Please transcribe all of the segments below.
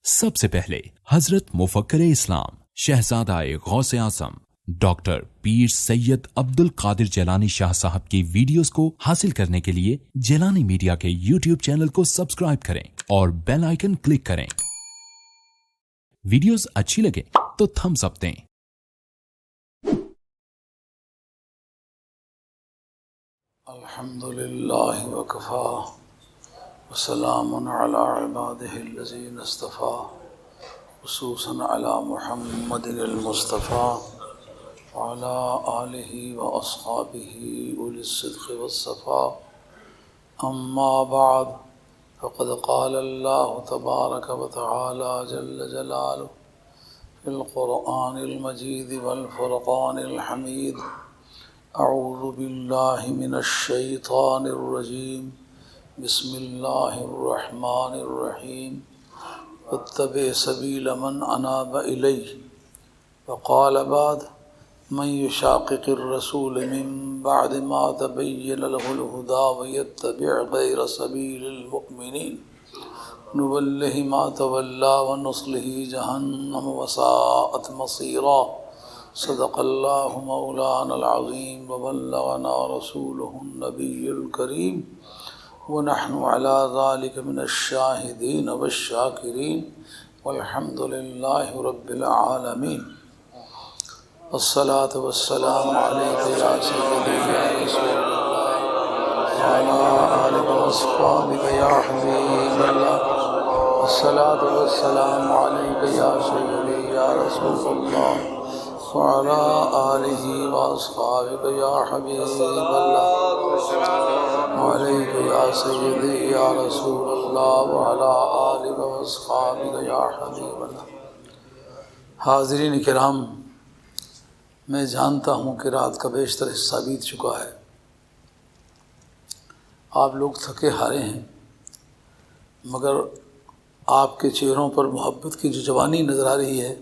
سب سے پہلے حضرت مفکر اسلام شہزادہ غوث اعظم ڈاکٹر پیر سید عبد القادر جیلانی شاہ صاحب کی ویڈیوز کو حاصل کرنے کے لیے جیلانی میڈیا کے یوٹیوب چینل کو سبسکرائب کریں اور بیل آئیکن کلک کریں۔ ویڈیوز اچھی لگے تو تھمز اپ دیں۔ الحمدللہ وکفا وسلام علی عباده الذین اصطفى خصوصا علی محمد المصطفى وعلى آلہ واصحابہ اولی الصدق والصفاء اما بعد فقد قال اللہ تبارک وتعالی جل جلالہ فی القرآن المجید والفرقان الحمید اعوذ باللہ من الشیطان الرجیم بسم اللہ الرحمن الرحیم واتبع سبیل من اناب الی وقال بعد من یشاقق الرسول من بعد ما تبین له الہدی ویتبع غیر سبیل المؤمنین نولہ ما تولی ونصلہ جہنم وساءت مصیرا صدق اللہ مولانا العظیم وبلغنا رسولہ النبی الکریم ونحن علی ذلک من الشاہدین والشاکرین والحمد للہ رب العالمین والصلاة والسلام علیک یا سیدی یا رسول اللہ وعلی آلک واصحابک یا حبیب اللہ والصلاة والسلام علیک یا سیدی یا رسول اللہ وعلى آلہ واصحابہ یا حبیب اللہ وعلیک یا سیدی یا رسول اللہ وعلى آلہ واصحابہ یا حبیب اللہ۔ حاضرین کرام، میں جانتا ہوں کہ رات کا بیشتر حصہ بیت چکا ہے، آپ لوگ تھکے ہارے ہیں، مگر آپ کے چہروں پر محبت کی جو جوانی نظر آ رہی ہے،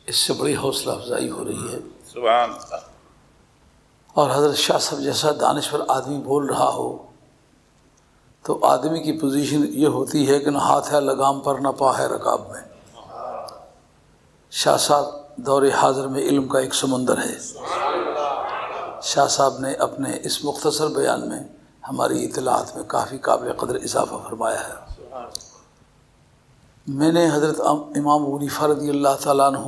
اس سے بڑی حوصلہ افزائی ہو رہی ہے۔ سبحان اللہ۔ اور حضرت شاہ صاحب جیسا دانشور آدمی بول رہا ہو تو آدمی کی پوزیشن یہ ہوتی ہے کہ نہ ہاتھ ہے لگام پر نہ پا ہے رکاب میں۔ شاہ صاحب دور حاضر میں علم کا ایک سمندر ہے۔ شاہ صاحب نے اپنے اس مختصر بیان میں ہماری اطلاعات میں کافی قابل قدر اضافہ فرمایا ہے۔ میں نے حضرت امام ابو حنیفہ رضی اللہ تعالیٰ عنہ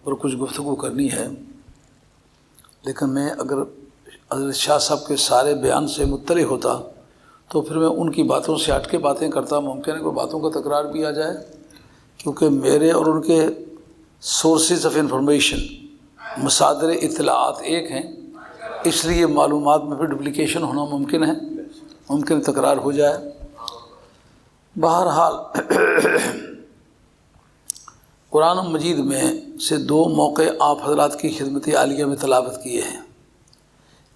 پر کچھ گفتگو کرنی ہے، لیکن میں اگر حضرت شاہ صاحب کے سارے بیان سے مطلع ہوتا تو پھر میں ان کی باتوں سے ہٹ کے باتیں کرتا، ممکن ہے کہ باتوں کا تکرار بھی آ جائے، کیونکہ میرے اور ان کے سورسز آف انفارمیشن، مصادر اطلاعات ایک ہیں، اس لیے معلومات میں پھر ڈپلیکیشن ہونا ممکن ہے، ممکن تکرار ہو جائے۔ بہرحال قرآن مجید میں سے دو موقع آپ حضرات کی خدمت عالیہ میں تلاوت کیے ہیں۔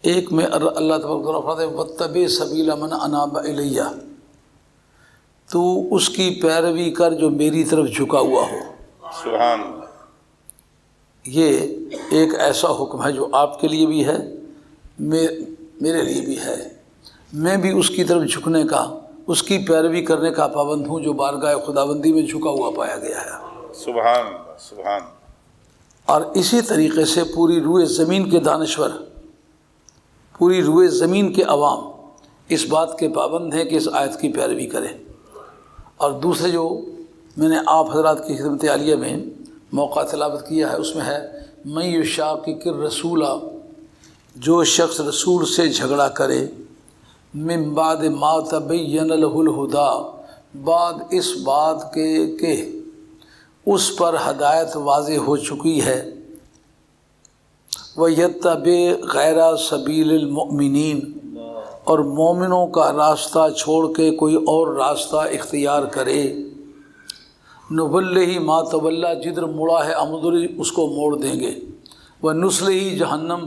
ایک میں اللہ تبارک و تعالیٰ فرماتے ہیں واتبع سبیل من اناب الی، تو اس کی پیروی کر جو میری طرف جھکا ہوا ہو۔ سبحان اللہ۔ یہ ایک ایسا حکم ہے جو آپ کے لیے بھی ہے، میرے لیے بھی ہے۔ میں بھی اس کی طرف جھکنے کا، اس کی پیروی کرنے کا پابند ہوں جو بارگاہ خداوندی میں جھکا ہوا پایا گیا ہے۔ سبحان اللہ، سبحان اللہ۔ اور اسی طریقے سے پوری روئے زمین کے دانشور، پوری روئے زمین کے عوام اس بات کے پابند ہیں کہ اس آیت کی پیروی کریں۔ اور دوسرے جو میں نے آپ حضرات کی خدمت عالیہ میں موقع تلاوت کیا ہے، اس میں ہے من یشاقق الرسول، جو شخص رسول سے جھگڑا کرے، من بعد ما تبین له الہدی، بعد اس بات کے کہ اس پر ہدایت واضح ہو چکی ہے، وَيَتَّبِعْ غَيْرَ سَبِيلِ الْمُؤْمِنِينَ، اور مومنوں کا راستہ چھوڑ کے کوئی اور راستہ اختیار کرے، نُوَلِّهِ مَا تَوَلَّى، جدھر مڑا ہے امدری اس کو موڑ دیں گے، وَنُصْلِهِ جہنم،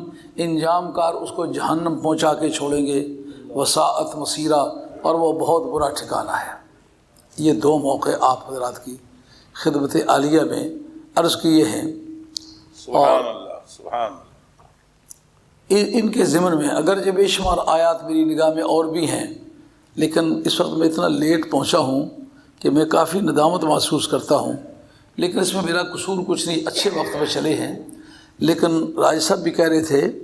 انجام کار اس کو جہنم پہنچا کے چھوڑیں گے، وَسَاءَتْ مَصِيرًا، اور وہ بہت برا ٹھکانہ ہے۔ یہ دو موقع آپ حضرات کی خدمت عالیہ میں عرض کیے ہیں۔ سبحان اللہ، سبحان اللہ۔ ان کے ضمن میں اگرچہ بے شمار آیات میری نگاہ میں اور بھی ہیں، لیکن اس وقت میں اتنا لیٹ پہنچا ہوں کہ میں کافی ندامت محسوس کرتا ہوں، لیکن اس میں میرا قصور کچھ نہیں، اچھے وقت میں چلے ہیں۔ لیکن راج صاحب بھی کہہ رہے تھے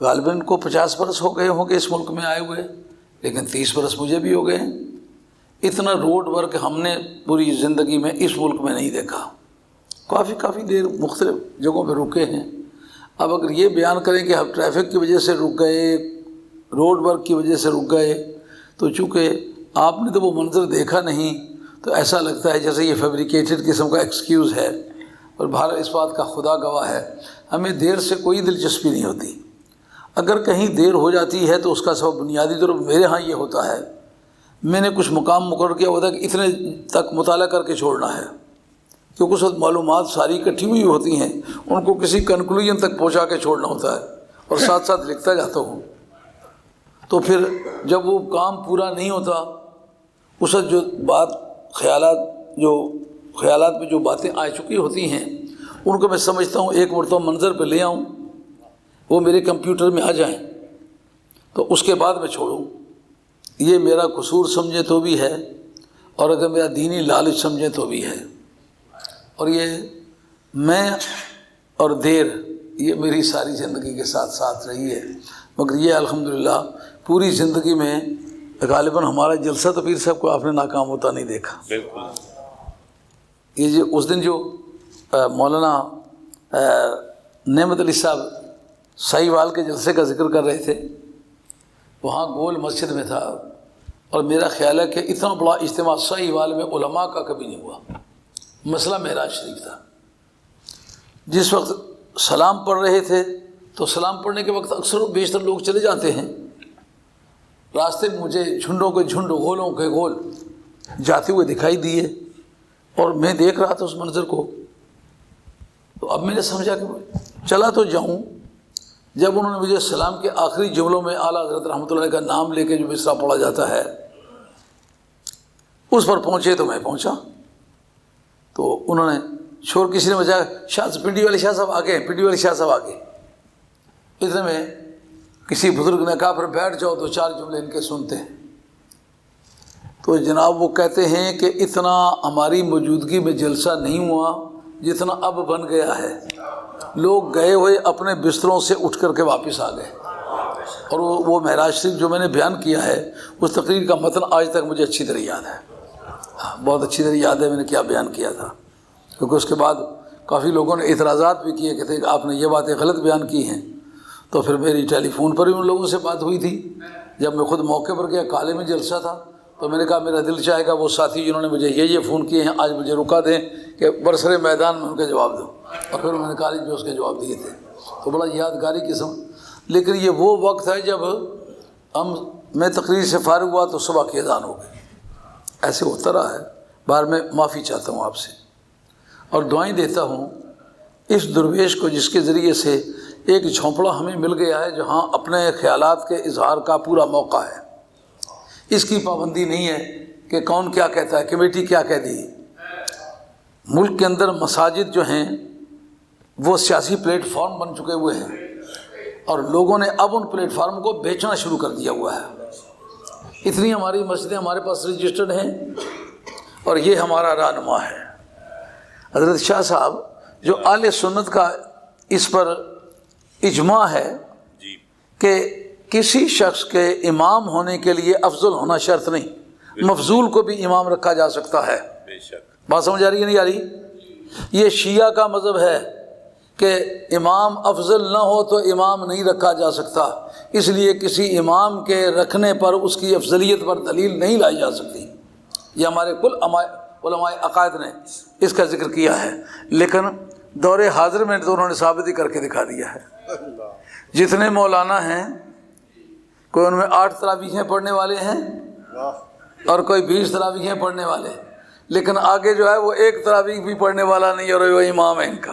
غالباً کو 50 برس ہو گئے ہوں گے اس ملک میں آئے ہوئے، لیکن 30 برس مجھے بھی ہو گئے ہیں۔ اتنا روڈ ورک ہم نے پوری زندگی میں اس ملک میں نہیں دیکھا۔ کافی دیر مختلف جگہوں پہ رکے ہیں۔ اب اگر یہ بیان کریں کہ ہم ٹریفک کی وجہ سے رک گئے، روڈ ورک کی وجہ سے رک گئے، تو چونکہ آپ نے تو وہ منظر دیکھا نہیں تو ایسا لگتا ہے جیسے یہ فیبریکیٹڈ قسم کا ایکسکیوز ہے، اور بہر اس بات کا خدا گواہ ہے ہمیں دیر سے کوئی دلچسپی نہیں ہوتی۔ اگر کہیں دیر ہو جاتی ہے تو اس کا سبب بنیادی طور پر میرے ہاں یہ ہوتا ہے، میں نے کچھ مقام مقرر کیا ہوتا ہے کہ اتنے تک مطالعہ کر کے چھوڑنا ہے، کیونکہ اس وقت معلومات ساری اکٹھی ہوئی ہوتی ہیں، ان کو کسی کنکلوژن تک پہنچا کے چھوڑنا ہوتا ہے، اور ساتھ ساتھ لکھتا جاتا ہوں۔ تو پھر جب وہ کام پورا نہیں ہوتا، اس وقت جو خیالات میں جو باتیں آ چکی ہوتی ہیں ان کو میں سمجھتا ہوں ایک مرتبہ منظر پہ لے آؤں، وہ میرے کمپیوٹر میں آ جائیں، تو اس کے بعد میں چھوڑوں۔ یہ میرا قصور سمجھے تو بھی ہے، اور اگر میرا دینی لالچ سمجھے تو بھی ہے، اور یہ میں اور دیر یہ میری ساری زندگی کے ساتھ ساتھ رہی ہے۔ مگر یہ الحمدللہ پوری زندگی میں غالباً ہمارا جلسہ تو پیر صاحب کو آپ نے ناکام ہوتا نہیں دیکھا۔ بالکل۔ یہ جو اس دن جو مولانا نعمت علی صاحب سائی وال کے جلسے کا ذکر کر رہے تھے، وہاں گول مسجد میں تھا، اور میرا خیال ہے کہ اتنا بڑا اجتماع سائی وال میں علماء کا کبھی نہیں ہوا۔ مسئلہ معراج شریف تھا۔ جس وقت سلام پڑھ رہے تھے تو سلام پڑھنے کے وقت اکثر و بیشتر لوگ چلے جاتے ہیں، راستے میں مجھے جھنڈوں کے جھنڈ، غولوں کے غول جاتے ہوئے دکھائی دیے، اور میں دیکھ رہا تھا اس منظر کو۔ تو اب میں نے سمجھا کہ چلا تو جاؤں۔ جب انہوں نے مجھے سلام کے آخری جملوں میں اعلیٰ حضرت رحمۃ اللہ علیہ کا نام لے کے جو مصرع پڑھا جاتا ہے اس پر پہنچے تو میں پہنچا، تو انہوں نے شور کسی نے بجایا، پنڈی والے شاہ صاحب آگے، پنڈی والے شاہ صاحب آگے۔ اتنے میں کسی بزرگ نے کہا پھر بیٹھ جاؤ، دو چار جملے ان کے سنتے ہیں۔ تو جناب وہ کہتے ہیں کہ اتنا ہماری موجودگی میں جلسہ نہیں ہوا جتنا اب بن گیا ہے۔ لوگ گئے ہوئے اپنے بستروں سے اٹھ کر کے واپس آ گئے، اور وہ معراج شریف جو میں نے بیان کیا ہے اس تقریر کا متن آج تک مجھے اچھی طرح یاد ہے، بہت اچھی طرح یاد ہے میں نے کیا بیان کیا تھا، کیونکہ اس کے بعد کافی لوگوں نے اعتراضات بھی کیے کہ آپ نے یہ باتیں غلط بیان کی ہیں۔ تو پھر میری ٹیلی فون پر بھی ان لوگوں سے بات ہوئی تھی، جب میں خود موقع پر گیا، کالے میں جلسہ تھا، تو میں نے کہا میرا دل چاہے گا وہ ساتھی جنہوں نے مجھے یہ فون کیے ہیں آج مجھے رکا دیں کہ برسر میدان میں ان کے جواب دوں، اور پھر میں نے کالج میں اس کے جواب دیے تھے، تو بڑا یادگاری قسم۔ لیکن یہ وہ وقت ہے جب میں تقریر سے فارغ ہوا تو صبح کی اذان ہو گئی، ایسے ہوتا رہا ہے۔ بار میں معافی چاہتا ہوں آپ سے، اور دعائیں دیتا ہوں اس درویش کو جس کے ذریعے سے ایک جھونپڑا ہمیں مل گیا ہے جہاں اپنے خیالات کے اظہار کا پورا موقع ہے۔ اس کی پابندی نہیں ہے کہ کون کیا کہتا ہے، کمیٹی کیا کہہ دی۔ ملک کے اندر مساجد جو ہیں وہ سیاسی پلیٹ فارم بن چکے ہوئے ہیں، اور لوگوں نے اب ان پلیٹ فارم کو بیچنا شروع کر دیا ہوا ہے۔ اتنی ہماری مسجدیں ہمارے پاس رجسٹرڈ ہیں، اور یہ ہمارا رہنما ہے حضرت شاہ صاحب، جو اہل سنت کا اس پر اجماع ہے کہ کسی شخص کے امام ہونے کے لیے افضل ہونا شرط نہیں، مفضول کو بھی امام رکھا جا سکتا ہے۔ بات سمجھ آ رہی ہے نہیں آ رہی؟ یہ شیعہ کا مذہب ہے کہ امام افضل نہ ہو تو امام نہیں رکھا جا سکتا، اس لیے کسی امام کے رکھنے پر اس کی افضلیت پر دلیل نہیں لائی جا سکتی۔ یہ ہمارے کل علماء عقائد نے اس کا ذکر کیا ہے، لیکن دور حاضر میں تو انہوں نے ثابت ہی کر کے دکھا دیا ہے۔ جتنے مولانا ہیں کوئی ان میں 8 تراویحیں پڑھنے والے ہیں اور کوئی 20 تراویحیں پڑھنے والے، لیکن آگے جو ہے وہ 1 تراویح بھی پڑھنے والا نہیں، اور وہ امام ہے ان کا۔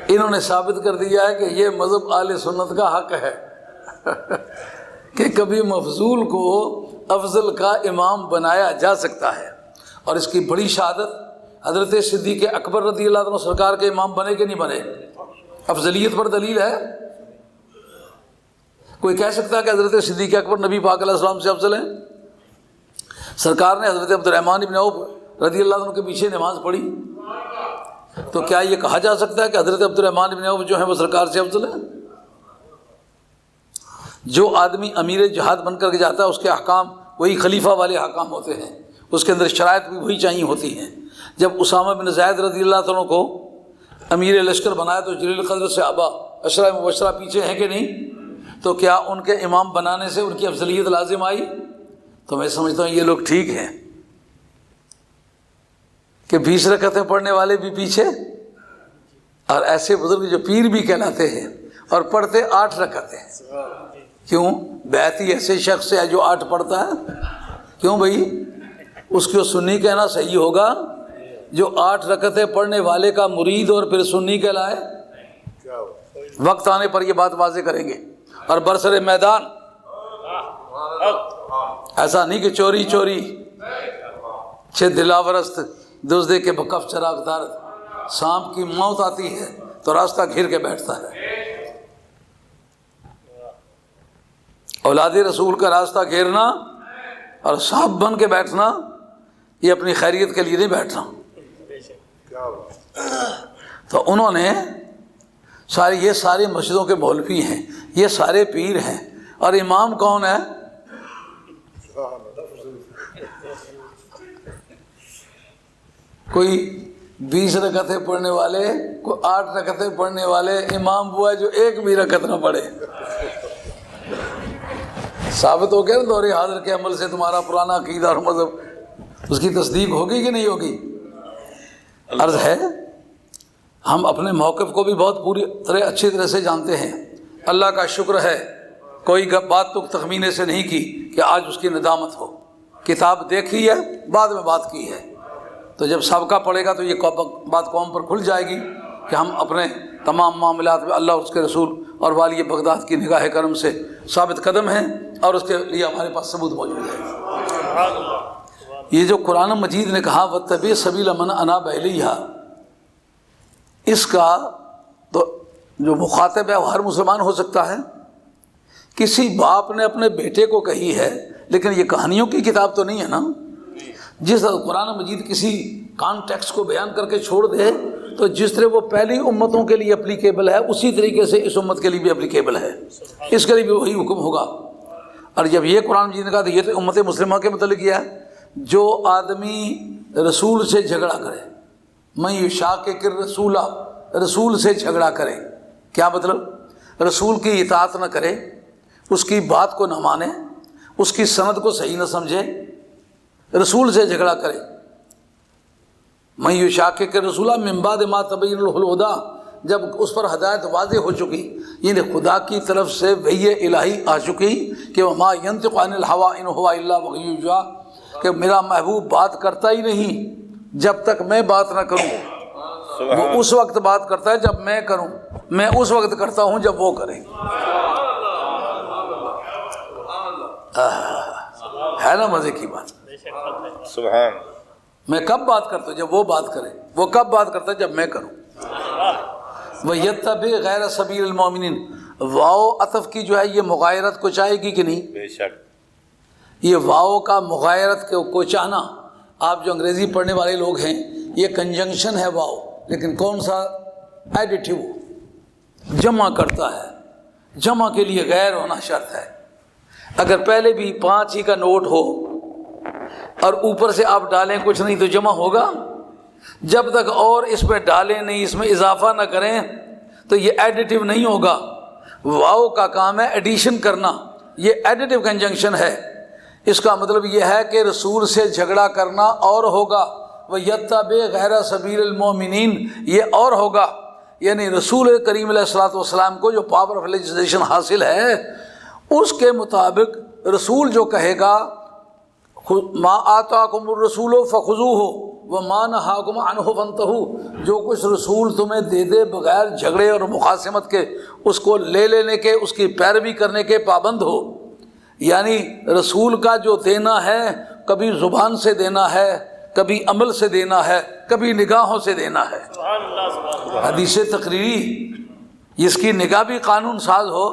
انہوں نے ثابت کر دیا ہے کہ یہ مذہب اہل سنت کا حق ہے کہ کبھی مفضول کو افضل کا امام بنایا جا سکتا ہے، اور اس کی بڑی شہادت حضرت صدیق اکبر رضی اللہ عنہ سرکار کے امام بنے کہ نہیں بنے، افضلیت پر دلیل ہے۔ کوئی کہہ سکتا ہے کہ حضرت صدیق اکبر نبی پاک علیہ السلام سے افضل ہیں؟ سرکار نے حضرت عبد الرحمن بن عوف رضی اللہ عنہ کے پیچھے نماز پڑھی، تو کیا یہ کہا جا سکتا ہے کہ حضرت عبد الرحمن بن عوف جو ہیں وہ سرکار سے افضل ہیں؟ جو آدمی امیر جہاد بن کر کے جاتا ہے اس کے احکام وہی خلیفہ والے احکام ہوتے ہیں، اس کے اندر شرائط بھی وہی چاہیے ہوتی ہیں۔ جب اسامہ بن زید رضی اللہ عنہ کو امیر لشکر بنایا تو جلیل القدر صحابہ عشرہ مبشرہ پیچھے ہیں کہ نہیں؟ تو کیا ان کے امام بنانے سے ان کی افضلیت لازم آئی؟ تو میں سمجھتا ہوں یہ لوگ ٹھیک ہیں کہ 20 رکعتیں پڑھنے والے بھی پیچھے، اور ایسے بزرگ جو پیر بھی کہلاتے ہیں اور پڑھتے 8 رکعتیں۔ کیوں؟ بیعت ہی ایسے شخص ہے جو 8 پڑھتا ہے۔ کیوں بھائی؟ اس کو سنی کہنا صحیح ہوگا جو 8 رکعتیں پڑھنے والے کا مرید اور پھر سنی کہلائے؟ وقت آنے پر یہ بات واضح کریں گے، اور برسر میدان ایسا نہیں کہ چوری چوری چھ دلاورست دزدے کے بکف چراغ دار، سانپ کی موت آتی ہے تو راستہ گھیر کے بیٹھتا ہے۔ اولاد رسول کا راستہ گھیرنا اور سانپ بن کے بیٹھنا یہ اپنی خیریت کے لیے نہیں بیٹھنا۔ تو انہوں نے یہ سارے مسجدوں کے مولوی ہیں، یہ سارے پیر ہیں، اور امام کون ہے؟ کوئی 20 رکعتیں پڑھنے والے، کوئی 8 رکعتیں پڑھنے والے، امام وہ ہے جو ایک بھی رکعت نہ پڑھے۔ ثابت ہو گیا نا دور حاضر کے عمل سے تمہارا پرانا عقیدہ اور مذہب، اس کی تصدیق ہوگی کہ نہیں ہوگی؟ عرض ہے ہم اپنے موقف کو بھی بہت پوری طرح اچھی طرح سے جانتے ہیں۔ اللہ کا شکر ہے کوئی بات تو تخمینے سے نہیں کی کہ آج اس کی ندامت ہو۔ کتاب دیکھی ہے، بعد میں بات کی ہے، تو جب سابقہ پڑے گا تو یہ بات قوم پر کھل جائے گی کہ ہم اپنے تمام معاملات میں اللہ اور اس کے رسول اور والی بغداد کی نگاہ کرم سے ثابت قدم ہیں، اور اس کے لیے ہمارے پاس ثبوت موجود ہے۔ یہ جو قرآن مجید نے کہا وَاتَّبِعْ سَبِيلَ مَنْ أَنَابَ إِلَيَّ، اس کا تو جو مخاطب ہے وہ ہر مسلمان ہو سکتا ہے۔ کسی باپ نے اپنے بیٹے کو کہی ہے، لیکن یہ کہانیوں کی کتاب تو نہیں ہے نا۔ جس طرح قرآن مجید کسی کانٹیکسٹ کو بیان کر کے چھوڑ دے تو جس طرح وہ پہلی امتوں کے لیے اپلیکیبل ہے اسی طریقے سے اس امت کے لیے بھی اپلیکیبل ہے، اس کے لیے بھی وہی حکم ہوگا۔ اور جب یہ قرآن مجید نے کہا تو یہ تو امت مسلمہ کے متعلق کیا ہے، جو آدمی رسول سے جھگڑا کرے، میں یشاقق الرسول، رسول سے جھگڑا کرے، کیا مطلب؟ رسول کی اطاعت نہ کرے، اس کی بات کو نہ مانے، اس کی سند کو صحیح نہ سمجھے، رسول سے جھگڑا کرے۔ میں یشاقق الرسول من بعد ما تبین له الہدی، جب اس پر ہدایت واضح ہو چکی، یعنی خدا کی طرف سے وحی الہی آ چکی کہ وما ینطق عن الہوی ان هو الا وحی یوحی، کہ میرا محبوب بات کرتا ہی نہیں جب تک میں بات نہ کروں، وہ اس وقت بات کرتا ہے جب میں کروں، میں اس وقت کرتا ہوں جب وہ کریں۔ ہے نا مزے کی بات؟ سبحان، میں کب بات کرتا ہوں؟ جب وہ بات کرے۔ وہ کب بات کرتا ہے؟ جب میں کروں۔ وَيَتَّبِعْ غَيْرَ سَبِيلِ الْمُؤْمِنِينَ، واو عطف کی جو ہے یہ مغایرت کو چاہے گی کہ نہیں؟ بے شک۔ یہ یہ واو کا مغایرت کو چاہنا، آپ جو انگریزی پڑھنے والے لوگ ہیں، یہ کنجنکشن ہے واو، لیکن کون سا؟ ایڈیٹیو، جمع کرتا ہے۔ جمع کے لیے غیر ہونا شرط ہے۔ اگر پہلے بھی 5 ہی کا نوٹ ہو اور اوپر سے آپ ڈالیں کچھ نہیں تو جمع ہوگا؟ جب تک اور اس میں ڈالیں نہیں، اس میں اضافہ نہ کریں تو یہ ایڈیٹیو نہیں ہوگا۔ واو کا کام ہے ایڈیشن کرنا، یہ ایڈیٹیو کنجنکشن ہے۔ اس کا مطلب یہ ہے کہ رسول سے جھگڑا کرنا اور ہوگا، وَيَتَّبِعْ غَيْرَ سَبِيلِ الْمُؤْمِنِينَ یہ اور ہوگا، یعنی رسول کریم علیہ الصلوۃ والسلام کو جو پاور آف لیجسلیشن حاصل ہے اس کے مطابق رسول جو کہے گا ما آتاکم الرسول فخذوہ وما نہاکم عنہ فانتہوا، جو کچھ رسول تمہیں دے دے بغیر جھگڑے اور مخاصمت کے اس کو لے لینے کے، اس کی پیروی کرنے کے پابند ہو۔ یعنی رسول کا جو دینا ہے کبھی زبان سے دینا ہے، کبھی عمل سے دینا ہے، کبھی نگاہوں سے دینا ہے۔ حدیث تقریری، اس کی نگاہ بھی قانون ساز ہو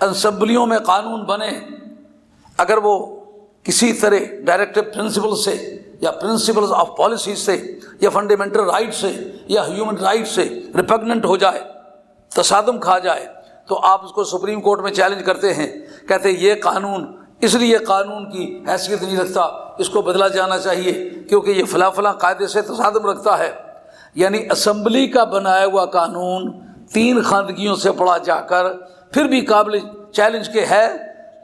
اسمبلیوں میں قانون بنے، اگر وہ کسی طرح ڈائریکٹو پرنسپل سے یا پرنسپلز آف پالیسی سے یا فنڈامنٹل رائٹ سے یا ہیومن رائٹ سے ریپگننٹ ہو جائے، تصادم کھا جائے، تو آپ اس کو سپریم کورٹ میں چیلنج کرتے ہیں، کہتے ہیں یہ قانون اس لیے قانون کی حیثیت نہیں رکھتا، اس کو بدلا جانا چاہیے کیونکہ یہ فلاں فلاں قاعدے سے تصادم رکھتا ہے۔ یعنی اسمبلی کا بنایا ہوا قانون 3 خواندگیوں سے پڑھا جا کر پھر بھی قابل چیلنج کے ہے،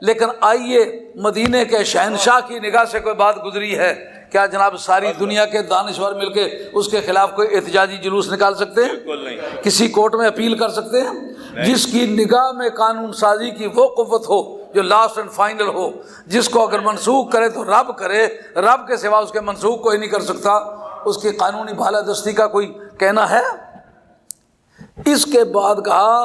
لیکن آئیے مدینے کے شہنشاہ کی نگاہ سے کوئی بات گزری ہے، کیا جناب ساری دنیا کے دانشور مل کے اس کے خلاف کوئی احتجاجی جلوس نکال سکتے ہیں؟ بالکل نہیں۔ کسی کورٹ میں اپیل کر سکتے ہیں؟ جس کی نگاہ میں قانون سازی کی وہ قوت ہو جو لاسٹ اینڈ فائنل ہو، جس کو اگر منسوخ کرے تو رب کرے، رب کے سوا اس کے منسوخ کوئی نہیں کر سکتا، اس کی قانونی بالادستی کا کوئی کہنا ہے؟ اس کے بعد کہا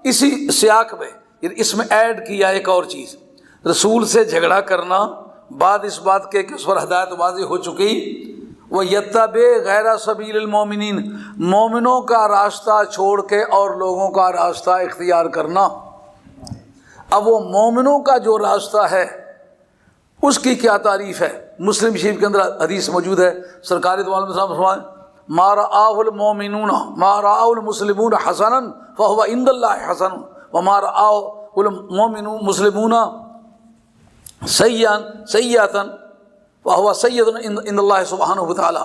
اسی سیاق میں، اس میں ایڈ کیا ایک اور چیز، رسول سے جھگڑا کرنا بعد اس بات کے کہ اس پر ہدایت واضح ہو چکی، وہ یتبع غیر سبیل المومنین، مومنوں کا راستہ چھوڑ کے اور لوگوں کا راستہ اختیار کرنا۔ اب وہ مومنوں کا جو راستہ ہے اس کی کیا تعریف ہے؟ مسلم شریف کے اندر حدیث موجود ہے، سرکار دو عالم صاحب فرمائیں ما رآہ المومنون ما رآہ المسلمون حسنا فہو عند اللہ حسن وما رآہ المومنون مسلمون سیئتا فہو سیئۃ عند اللہ سبحانہ وتعالی،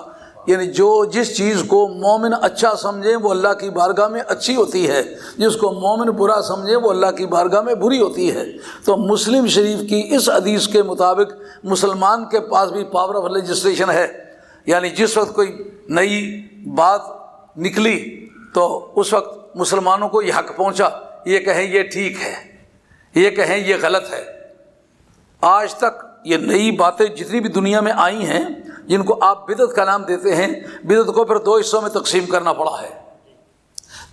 یعنی جو جس چیز کو مومن اچھا سمجھیں وہ اللہ کی بارگاہ میں اچھی ہوتی ہے، جس کو مومن برا سمجھیں وہ اللہ کی بارگاہ میں بری ہوتی ہے۔ تو مسلم شریف کی اس حدیث کے مطابق مسلمان کے پاس بھی پاور آف لیجسلیشن ہے، یعنی جس وقت کوئی نئی بات نکلی تو اس وقت مسلمانوں کو یہ حق پہنچا، یہ کہیں یہ ٹھیک ہے، یہ کہیں یہ غلط ہے۔ آج تک یہ نئی باتیں جتنی بھی دنیا میں آئی ہیں جن کو آپ بدعت کا نام دیتے ہیں، بدعت کو پھر 2 حصوں میں تقسیم کرنا پڑا ہے۔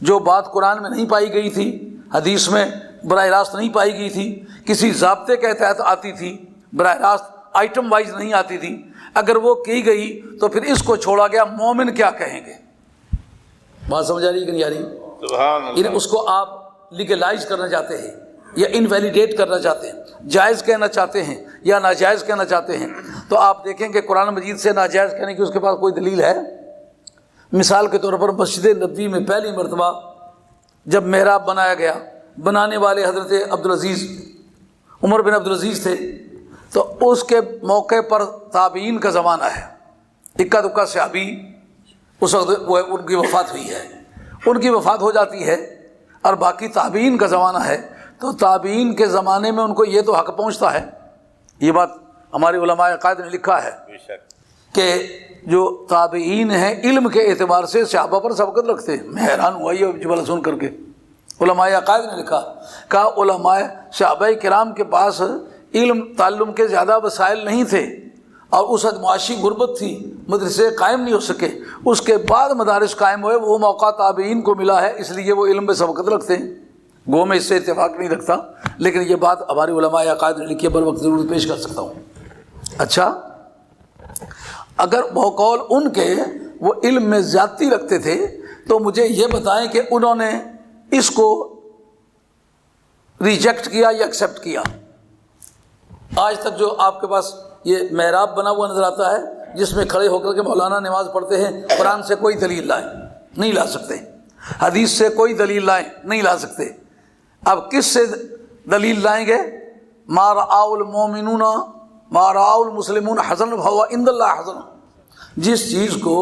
جو بات قرآن میں نہیں پائی گئی تھی، حدیث میں براہ راست نہیں پائی گئی تھی، کسی ضابطے کے تحت آتی تھی، براہ راست آئٹم وائز نہیں آتی تھی، اگر وہ کی گئی تو پھر اس کو چھوڑا گیا مومن کیا کہیں گے۔ بات سمجھ آ رہی ہے کہ نہیں آ رہی؟ سبحان اللہ۔ یعنی اس کو آپ لیگلائز کرنا چاہتے ہیں یا انویلیڈیٹ کرنا چاہتے ہیں، جائز کہنا چاہتے ہیں یا ناجائز کہنا چاہتے ہیں، تو آپ دیکھیں کہ قرآن مجید سے ناجائز کہنے کی اس کے پاس کوئی دلیل ہے؟ مثال کے طور پر مسجد نبوی میں پہلی مرتبہ جب محراب بنایا گیا، بنانے والے حضرت عبدالعزیز عمر بن عبدالعزیز تھے، تو اس کے موقع پر تابعین کا زمانہ ہے، اکا دکا صحابی اس وقت ان کی وفات ہوئی ہے، ان کی وفات ہو جاتی ہے اور باقی تابعین کا زمانہ ہے، تو تابعین کے زمانے میں ان کو یہ تو حق پہنچتا ہے، یہ بات ہمارے علماء عقائد نے لکھا ہے کہ جو تابعین ہیں علم کے اعتبار سے صحابہ پر سبقت رکھتے ہیں۔ میں حیران ہوا یہ جملہ سن کر کے، علماء عقائد نے لکھا، کہا علماء صحابہ کرام کے پاس علم تعلم کے زیادہ وسائل نہیں تھے اور اس وقت معاشی غربت تھی، مدرسے قائم نہیں ہو سکے، اس کے بعد مدارس قائم ہوئے، وہ موقع تابعین کو ملا ہے، اس لیے وہ علم میں سبقت رکھتے ہیں۔ گو میں اس سے اتفاق نہیں رکھتا، لیکن یہ بات ہمارے علماء عقائد نے لکھی ہے، بر وقت ضرور پیش کر سکتا ہوں۔ اچھا، اگر بقول ان کے وہ علم میں زیادتی رکھتے تھے تو مجھے یہ بتائیں کہ انہوں نے اس کو ریجیکٹ کیا یا ایکسیپٹ کیا؟ آج تک جو آپ کے پاس یہ محراب بنا ہوا نظر آتا ہے جس میں کھڑے ہو کر کے مولانا نماز پڑھتے ہیں، قرآن سے کوئی دلیل لائیں، نہیں لا سکتے، حدیث سے کوئی دلیل لائیں، نہیں لا سکتے۔ اب کس سے دلیل لائیں گے؟ ما رآہ المومنون ما رآہ المسلمون حسن فہو عند اللہ حسن، جس چیز کو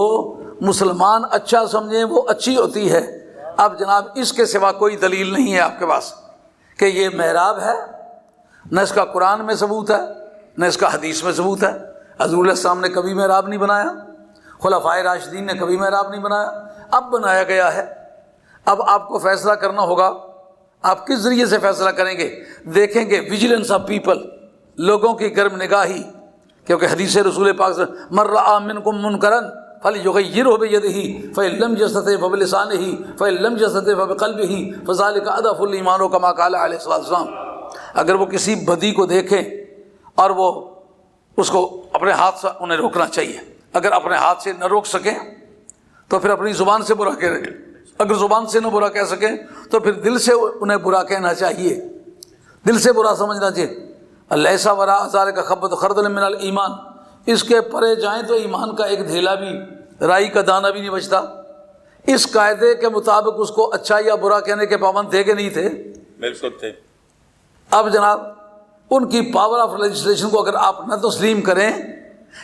مسلمان اچھا سمجھیں وہ اچھی ہوتی ہے۔ اب جناب اس کے سوا کوئی دلیل نہیں ہے آپ کے پاس کہ یہ محراب ہے، نہ اس کا قرآن میں ثبوت ہے نہ اس کا حدیث میں ثبوت ہے۔ حضور علیہ السلام نے کبھی محراب نہیں بنایا، خلفائے راشدین نے کبھی محراب نہیں بنایا، اب بنایا گیا ہے۔ اب آپ کو فیصلہ کرنا ہوگا، آپ کس ذریعے سے فیصلہ کریں گے؟ دیکھیں گے ویجیلنس آف پیپل، لوگوں کی گرم نگاہی، کیونکہ حدیث رسول پاک سے من رآ منکم منکرا فلیغیرہ بیدہ فإن لم یستطع فبلسانہ فإن لم یستطع فبقلبہ فذلک اضعف الایمان کما قال علیہ الصلوۃ والسلام۔ اگر وہ کسی بدی کو دیکھیں اور وہ اس کو اپنے ہاتھ سے انہیں روکنا چاہیے، اگر اپنے ہاتھ سے نہ روک سکیں تو پھر اپنی زبان سے برا کہیں، اگر زبان سے نہ برا کہہ سکیں تو پھر دل سے انہیں برا کہنا چاہیے۔ دل سے برا سمجھنا چاہیے. لیسا وراء ذالک خبۃ خردل من الایمان، اس کے پرے جائیں تو ایمان کا ایک دھیلا بھی، رائی کا دانہ بھی نہیں بچتا. اس قاعدے کے مطابق اس کو اچھا یا برا کہنے کے پابند تھے کہ نہیں تھے؟ بالکل تھے. اب جناب ان کی پاور آف لیجسلیشن کو اگر آپ نہ تسلیم کریں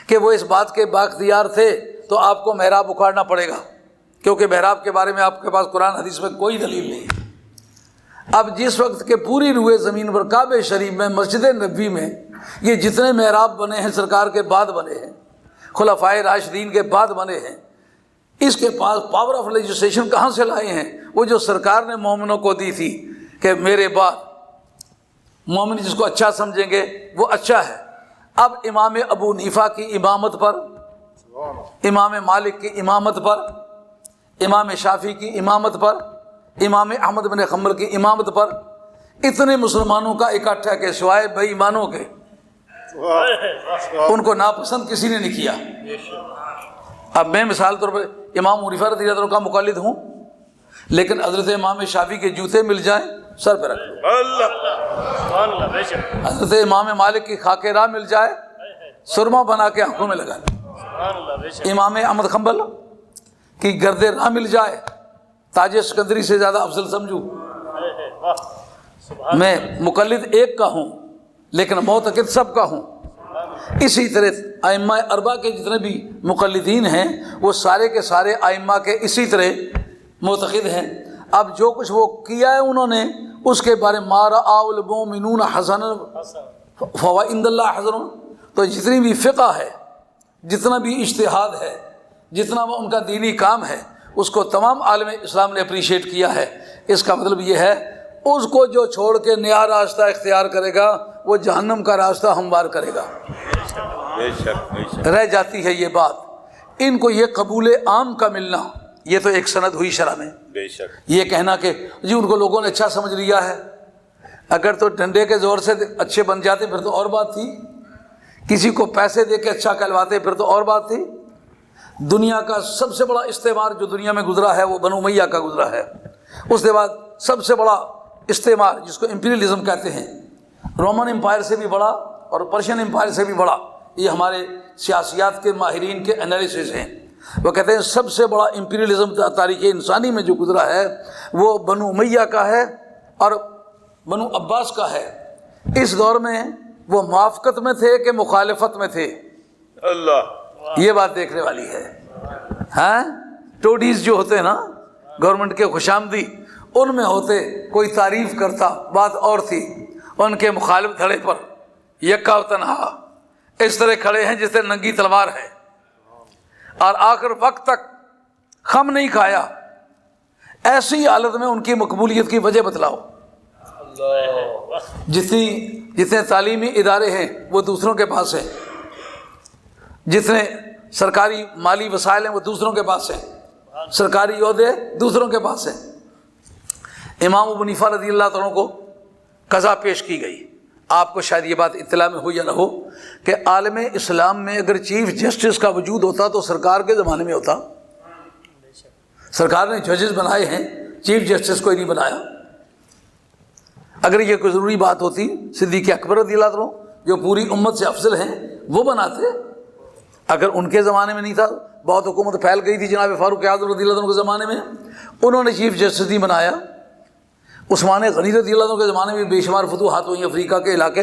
کہ وہ اس بات کے بااختیار تھے تو آپ کو محراب اکھاڑنا پڑے گا، کیونکہ محراب کے بارے میں آپ کے پاس قرآن حدیث میں کوئی دلیل نہیں ہے. اب جس وقت کے پوری روئے زمین پر کعبہ شریف میں، مسجد نبوی میں یہ جتنے محراب بنے ہیں سرکار کے بعد بنے ہیں، خلفائے راشدین کے بعد بنے ہیں، اس کے پاس پاور آف لیجسلیشن کہاں سے لائے ہیں؟ وہ جو سرکار نے مومنوں کو دی تھی کہ میرے بعد مومن جس کو اچھا سمجھیں گے وہ اچھا ہے. اب امام ابو حنیفہ کی امامت پر، امام مالک کی امامت پر، امام شافعی کی امامت پر، امام احمد بن حنبل کی امامت پر اتنے مسلمانوں کا اکٹھا کہ سوائے بے ایمانوں کے ان کو ناپسند کسی نے نہیں کیا. اب میں مثال طور پر امام ابو حنیفہ رضی اللہ عنہ کا مقلد ہوں، لیکن حضرت امام شافعی کے جوتے مل جائیں سر پہ رکھ لو. حضرت امام مالک کی خاک راہ مل جائے سرما بنا کے آنکھوں میں لگا لو. امام احمد حنبل کی گرد راہ مل جائے تاج سکندری سے زیادہ افضل سمجھوں. میں مقلد ایک کا ہوں لیکن معتقد سب کا ہوں. اسی طرح ائمہ اربعہ کے جتنے بھی مقلدین ہیں وہ سارے کے سارے ائمہ کے اسی طرح معتقد ہیں. اب جو کچھ وہ کیا ہے انہوں نے اس کے بارے میں ما رآہ المؤمنون حسنا فهو عند اللہ حسن. تو جتنی بھی فقہ ہے، جتنا بھی اجتہاد ہے، جتنا وہ ان کا دینی کام ہے، اس کو تمام عالم اسلام نے اپریشیٹ کیا ہے. اس کا مطلب یہ ہے اس کو جو چھوڑ کے نیا راستہ اختیار کرے گا وہ جہنم کا راستہ ہموار کرے گا. بے شک رہ جاتی ہے یہ بات. ان کو یہ قبول عام کا ملنا یہ تو ایک سند ہوئی شرع میں. بے شک یہ کہنا کہ جی ان کو لوگوں نے اچھا سمجھ لیا ہے، اگر تو ڈنڈے کے زور سے اچھے بن جاتے پھر تو اور بات تھی، کسی کو پیسے دے کے اچھا کہلواتے پھر تو اور بات تھی. دنیا کا سب سے بڑا استعمار جو دنیا میں گزرا ہے وہ بنو امیہ کا گزرا ہے. اس کے بعد سب سے بڑا استعمار جس کو امپیریلزم کہتے ہیں، رومن امپائر سے بھی بڑا اور پرشین امپائر سے بھی بڑا. یہ ہمارے سیاسیات کے ماہرین کے انالیسز ہیں. وہ کہتے ہیں سب سے بڑا امپیریلزم تاریخ انسانی میں جو گزرا ہے وہ بنو امیہ کا ہے اور بنو عباس کا ہے. اس دور میں وہ موافقت میں تھے کہ مخالفت میں تھے؟ اللہ، یہ بات دیکھنے والی ہے. ہاں ٹوڈیز جو ہوتے ہیں نا گورنمنٹ کے خوشامدی، ان میں ہوتے کوئی تعریف کرتا بات اور تھی، ان کے مخالف دھڑے پر یکا و تنہا اس طرح کھڑے ہیں جس طرح ننگی تلوار ہے، اور آخر وقت تک خم نہیں کھایا. ایسی حالت میں ان کی مقبولیت کی وجہ بتلاؤ. جتنے تعلیمی ادارے ہیں وہ دوسروں کے پاس ہیں، جتنے سرکاری مالی وسائل ہیں وہ دوسروں کے پاس ہیں، سرکاری عہدے دوسروں کے پاس ہیں. امام ابو حنیفہ رضی اللہ عنہ کو قضا پیش کی گئی. آپ کو شاید یہ بات اطلاع میں ہو یا نہ ہو کہ عالم اسلام میں اگر چیف جسٹس کا وجود ہوتا تو سرکار کے زمانے میں ہوتا. سرکار نے ججز بنائے ہیں، چیف جسٹس کوئی نہیں بنایا. اگر یہ کوئی ضروری بات ہوتی صدیق اکبر رضی اللہ عنہ جو پوری امت سے افضل ہیں وہ بناتے. اگر ان کے زمانے میں نہیں تھا، بہت حکومت پھیل گئی تھی جناب فاروق اعظم رضی اللہ عنہ کے زمانے میں، انہوں نے چیف جسٹس نہیں بنایا. عثمان غنی رضی اللہ عنہ کے زمانے میں بے شمار فتوحات ہوئی افریقہ کے علاقے،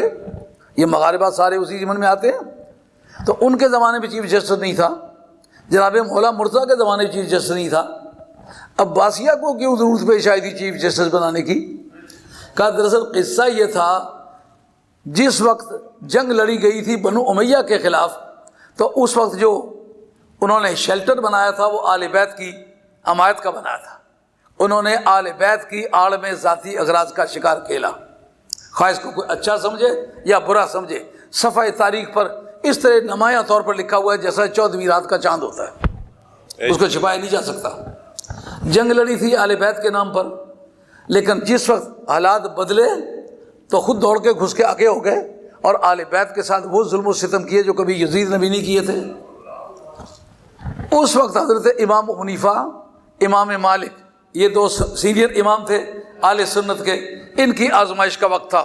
یہ مغاربات سارے اسی ضمن میں آتے ہیں. تو ان کے زمانے میں چیف جسٹس نہیں تھا. جناب مولا مرتضیٰ کے زمانے میں چیف جسٹس نہیں تھا. عباسیہ کو کیوں ضرورت پیش آئی تھی چیف جسٹس بنانے کی؟ کا دراصل قصہ یہ تھا جس وقت جنگ لڑی گئی تھی بنو امیہ کے خلاف، تو اس وقت جو انہوں نے شیلٹر بنایا تھا وہ آل بیت کی حمایت کا بنایا تھا. انہوں نے آل بیت کی آڑ میں ذاتی اغراض کا شکار کھیلا، خواہ اس کو کوئی اچھا سمجھے یا برا سمجھے. صفحہ تاریخ پر اس طرح نمایاں طور پر لکھا ہوا ہے جیسا 14ویں رات کا چاند ہوتا ہے، اس کو چھپایا نہیں جا سکتا. جنگ لڑی تھی آل بیت کے نام پر، لیکن جس وقت حالات بدلے تو خود دوڑ کے گھس کے آگے ہو گئے اور آل بیت کے ساتھ وہ ظلم و ستم کیے جو کبھی یزید نے بھی نہیں کیے تھے. اس وقت حضرت امام ابو حنیفہ، امام مالک، یہ دو سینئر امام تھے اہل سنت کے، ان کی آزمائش کا وقت تھا.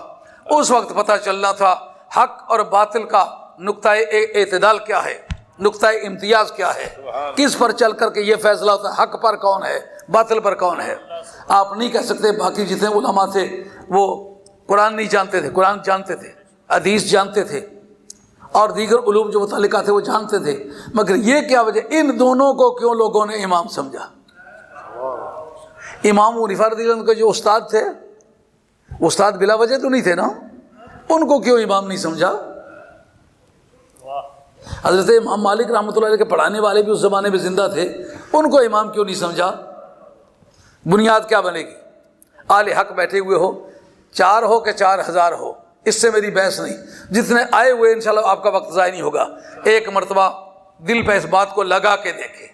اس وقت پتہ چلنا تھا حق اور باطل کا نقطۂ اعتدال کیا ہے، نقطۂ امتیاز کیا ہے، کس پر چل کر کے یہ فیصلہ ہوتا ہے حق پر کون ہے، باطل پر کون ہے۔ آپ نہیں کہہ سکتے باقی جتنے علماء تھے وہ قرآن نہیں جانتے تھے، قرآن جانتے تھے، حدیث جانتے تھے، اور دیگر علوم جو متعلقہ تھے وہ جانتے تھے، مگر یہ کیا وجہ ان دونوں کو کیوں لوگوں نے امام سمجھا؟ امام ابو حنیفہ رضی اللہ عنہ کے جو استاد تھے، استاد بلا وجہ تو نہیں تھے نا، ان کو کیوں امام نہیں سمجھا؟ حضرت امام مالک رحمۃ اللہ علیہ کے پڑھانے والے بھی اس زمانے میں زندہ تھے، ان کو امام کیوں نہیں سمجھا؟ بنیاد کیا بنے گی؟ اہل حق بیٹھے ہوئے ہو، 4 ہو کہ 4000 ہو، اس سے میری بحث نہیں، جتنے آئے ہوئے انشاءاللہ آپ کا وقت ضائع نہیں ہوگا، ایک مرتبہ دل پہ اس بات کو لگا کے دیکھیں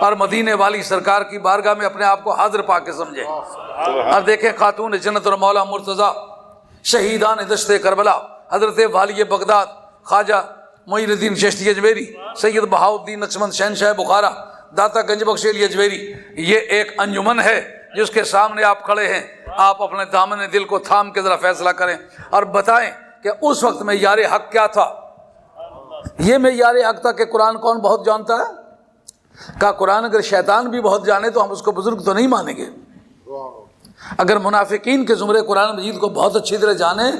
اور مدینے والی سرکار کی بارگاہ میں اپنے آپ کو حاضر پا کے سمجھیں، اور دیکھیں خاتون جنت اور مولا مرتضیٰ، شہیدان دشت کربلا، حضرت والی بغداد خواجہ معین الدین چشتی اجمیری، سید بہاؤالدین نقشبند شہنشاہ بخارا، داتا گنج بخش علی اجمیری، یہ ایک انجمن ہے جس کے سامنے آپ کھڑے ہیں۔ آپ اپنے دامن دل کو تھام کے ذرا فیصلہ کریں اور بتائیں کہ اس وقت معیار حق کیا تھا۔ یہ معیار حق تھا کہ قرآن کون بہت جانتا ہے؟ کہا قرآن اگر شیطان بھی بہت جانے تو ہم اس کو بزرگ تو نہیں مانیں گے، اگر منافقین کے زمرے قرآن مجید کو بہت اچھی طرح جانیں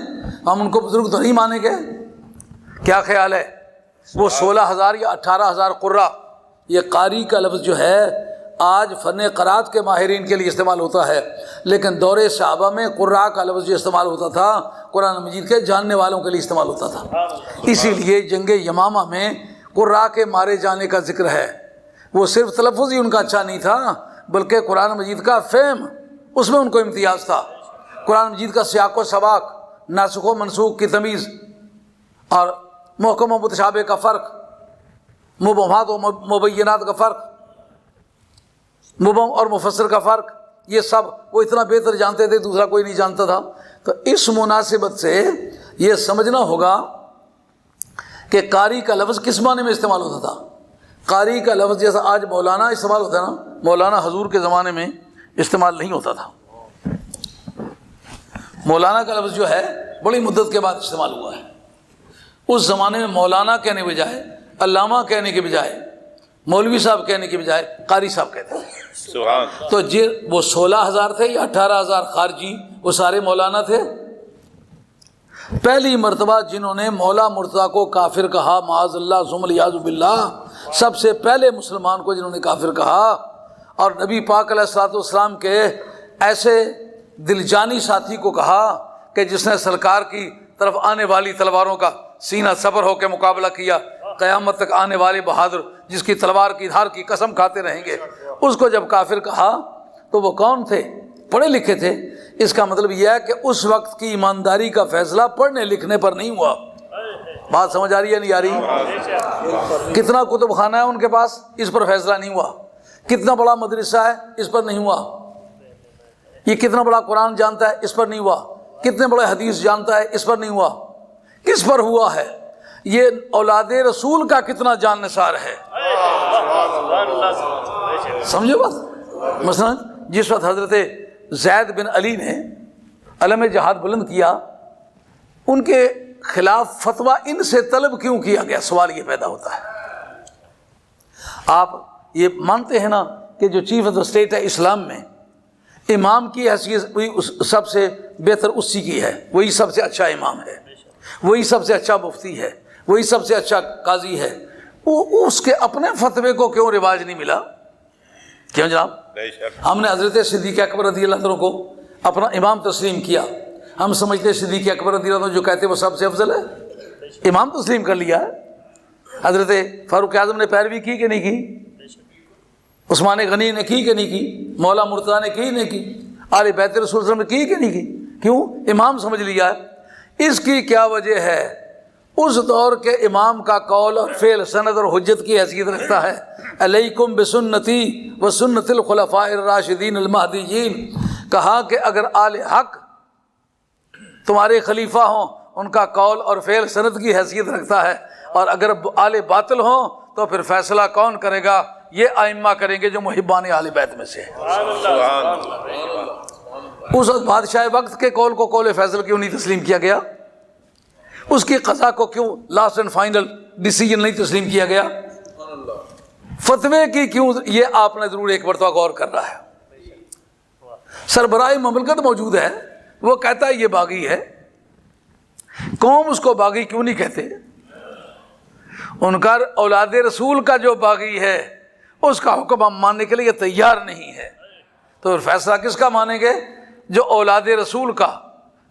ہم ان کو بزرگ تو نہیں مانیں گے۔ کیا خیال ہے؟ وہ 16,000 یا 18,000 قرہ، یہ قاری کا لفظ جو ہے آج فن قرات کے ماہرین کے لیے استعمال ہوتا ہے، لیکن دور صحابہ میں قراء کا لفظ جو استعمال ہوتا تھا قرآن مجید کے جاننے والوں کے لیے استعمال ہوتا تھا۔ اسی لیے جنگ یمامہ میں قراء کے مارے جانے کا ذکر ہے، وہ صرف تلفظ ہی ان کا اچھا نہیں تھا بلکہ قرآن مجید کا فہم، اس میں ان کو امتیاز تھا۔ قرآن مجید کا سیاق و سباق، ناسخ و منسوخ کی تمیز، اور محکم و متشابہ کا فرق، مبہمات و مبینات کا فرق، مبہم اور مفسر کا فرق، یہ سب وہ اتنا بہتر جانتے تھے دوسرا کوئی نہیں جانتا تھا۔ تو اس مناسبت سے یہ سمجھنا ہوگا کہ قاری کا لفظ کس معنی میں استعمال ہوتا تھا۔ قاری کا لفظ جیسا آج مولانا استعمال ہوتا ہے نا، مولانا حضور کے زمانے میں استعمال نہیں ہوتا تھا۔ مولانا کا لفظ جو ہے بڑی مدت کے بعد استعمال ہوا ہے۔ اس زمانے میں مولانا کہنے بجائے، علامہ کہنے کے بجائے، مولوی صاحب کہنے کے بجائے قاری صاحب کہتے ہیں۔ تو وہ 16,000 تھے یا 18,000 خارجی، وہ سارے مولانا تھے؟ پہلی مرتبہ جنہوں نے مولا مرتضیٰ کو کافر کہا، معاذ اللہ ثم العیاذ باللہ، سب سے پہلے مسلمان کو جنہوں نے کافر کہا، اور نبی پاک علیہ الصلوۃ والسلام کے ایسے دلجانی ساتھی کو کہا کہ جس نے سرکار کی طرف آنے والی تلواروں کا سینہ صبر ہو کے مقابلہ کیا، قیامت تک آنے والے بہادر جس کی تلوار کی دھار کی قسم کھاتے رہیں گے، اس کو جب کافر کہا تو وہ کون تھے؟ پڑھے لکھے تھے۔ اس کا مطلب یہ ہے کہ اس وقت کی ایمانداری کا فیصلہ پڑھنے لکھنے پر نہیں ہوا۔ بات سمجھ آ رہی ہے نہیں آ رہی؟ کتنا کتب خانہ ہے ان کے پاس، اس پر فیصلہ نہیں ہوا۔ کتنا بڑا مدرسہ ہے، اس پر نہیں ہوا۔ یہ کتنا بڑا قرآن جانتا ہے، اس پر نہیں ہوا۔ کتنے بڑے حدیث جانتا ہے، اس پر نہیں ہوا۔ کس پر ہوا ہے؟ یہ اولاد رسول کا کتنا جان نثار ہے۔ سمجھے بات؟ مثلا جس وقت حضرت زید بن علی نے علم جہاد بلند کیا، ان کے خلاف فتویٰ ان سے طلب کیوں کیا گیا؟ سوال یہ پیدا ہوتا ہے۔ آپ یہ مانتے ہیں نا کہ جو چیف آف دا اسٹیٹ ہے اسلام میں، امام کی حیثیت وہی سب سے بہتر اسی کی ہے، وہی سب سے اچھا امام ہے، وہی سب سے اچھا مفتی ہے، وہی سب سے اچھا قاضی ہے۔ وہ اس کے اپنے فتوے کو کیوں رواج نہیں ملا؟ کیوں جناب؟ ہم نے حضرت صدیق اکبر رضی اللہ عنہ کو اپنا امام تسلیم کیا، ہم سمجھتے ہیں صدیق اکبر رضی اللہ عنہ جو کہتے ہیں وہ سب سے افضل ہے، امام تسلیم کر لیا ہے۔ حضرت فاروق اعظم نے پیروی کی کہ نہیں کی؟ عثمان غنی نے کی کہ نہیں کی؟ مولا مرتضیٰ نے کی نہیں کی؟ آل بیت رسول صلی اللہ علیہ وسلم نے کی کہ نہیں کی؟ کیوں؟ امام سمجھ لیا ہے۔ اس کی کیا وجہ ہے؟ اس دور کے امام کا قول اور فعل سند اور حجت کی حیثیت رکھتا ہے۔ علیکم بسنتی و سنت الخلفاء الراشدین المہدیین، کہا کہ اگر آل حق تمہارے خلیفہ ہوں ان کا قول اور فعل سند کی حیثیت رکھتا ہے، اور اگر آل باطل ہوں تو پھر فیصلہ کون کرے گا؟ یہ ائمہ کریں گے جو محبان آل بیت میں سے ہیں۔ اس وقت بادشاہ وقت کے قول کو قول فیصل کیوں نہیں تسلیم کیا گیا؟ اس کی قضا کو کیوں لاسٹ اینڈ فائنل ڈیسیجن نہیں تسلیم کیا گیا؟ فتوے کی کیوں؟ یہ آپ نے ضرور ایک مرتبہ غور کرنا ہے۔ سربراہ مملکت موجود ہے، وہ کہتا ہے یہ باغی ہے، قوم اس کو باغی کیوں نہیں کہتے؟ ان کا اولاد رسول کا جو باغی ہے اس کا حکم ہم ماننے کے لیے تیار نہیں ہے، تو فیصلہ کس کا مانیں گے؟ جو اولاد رسول کا،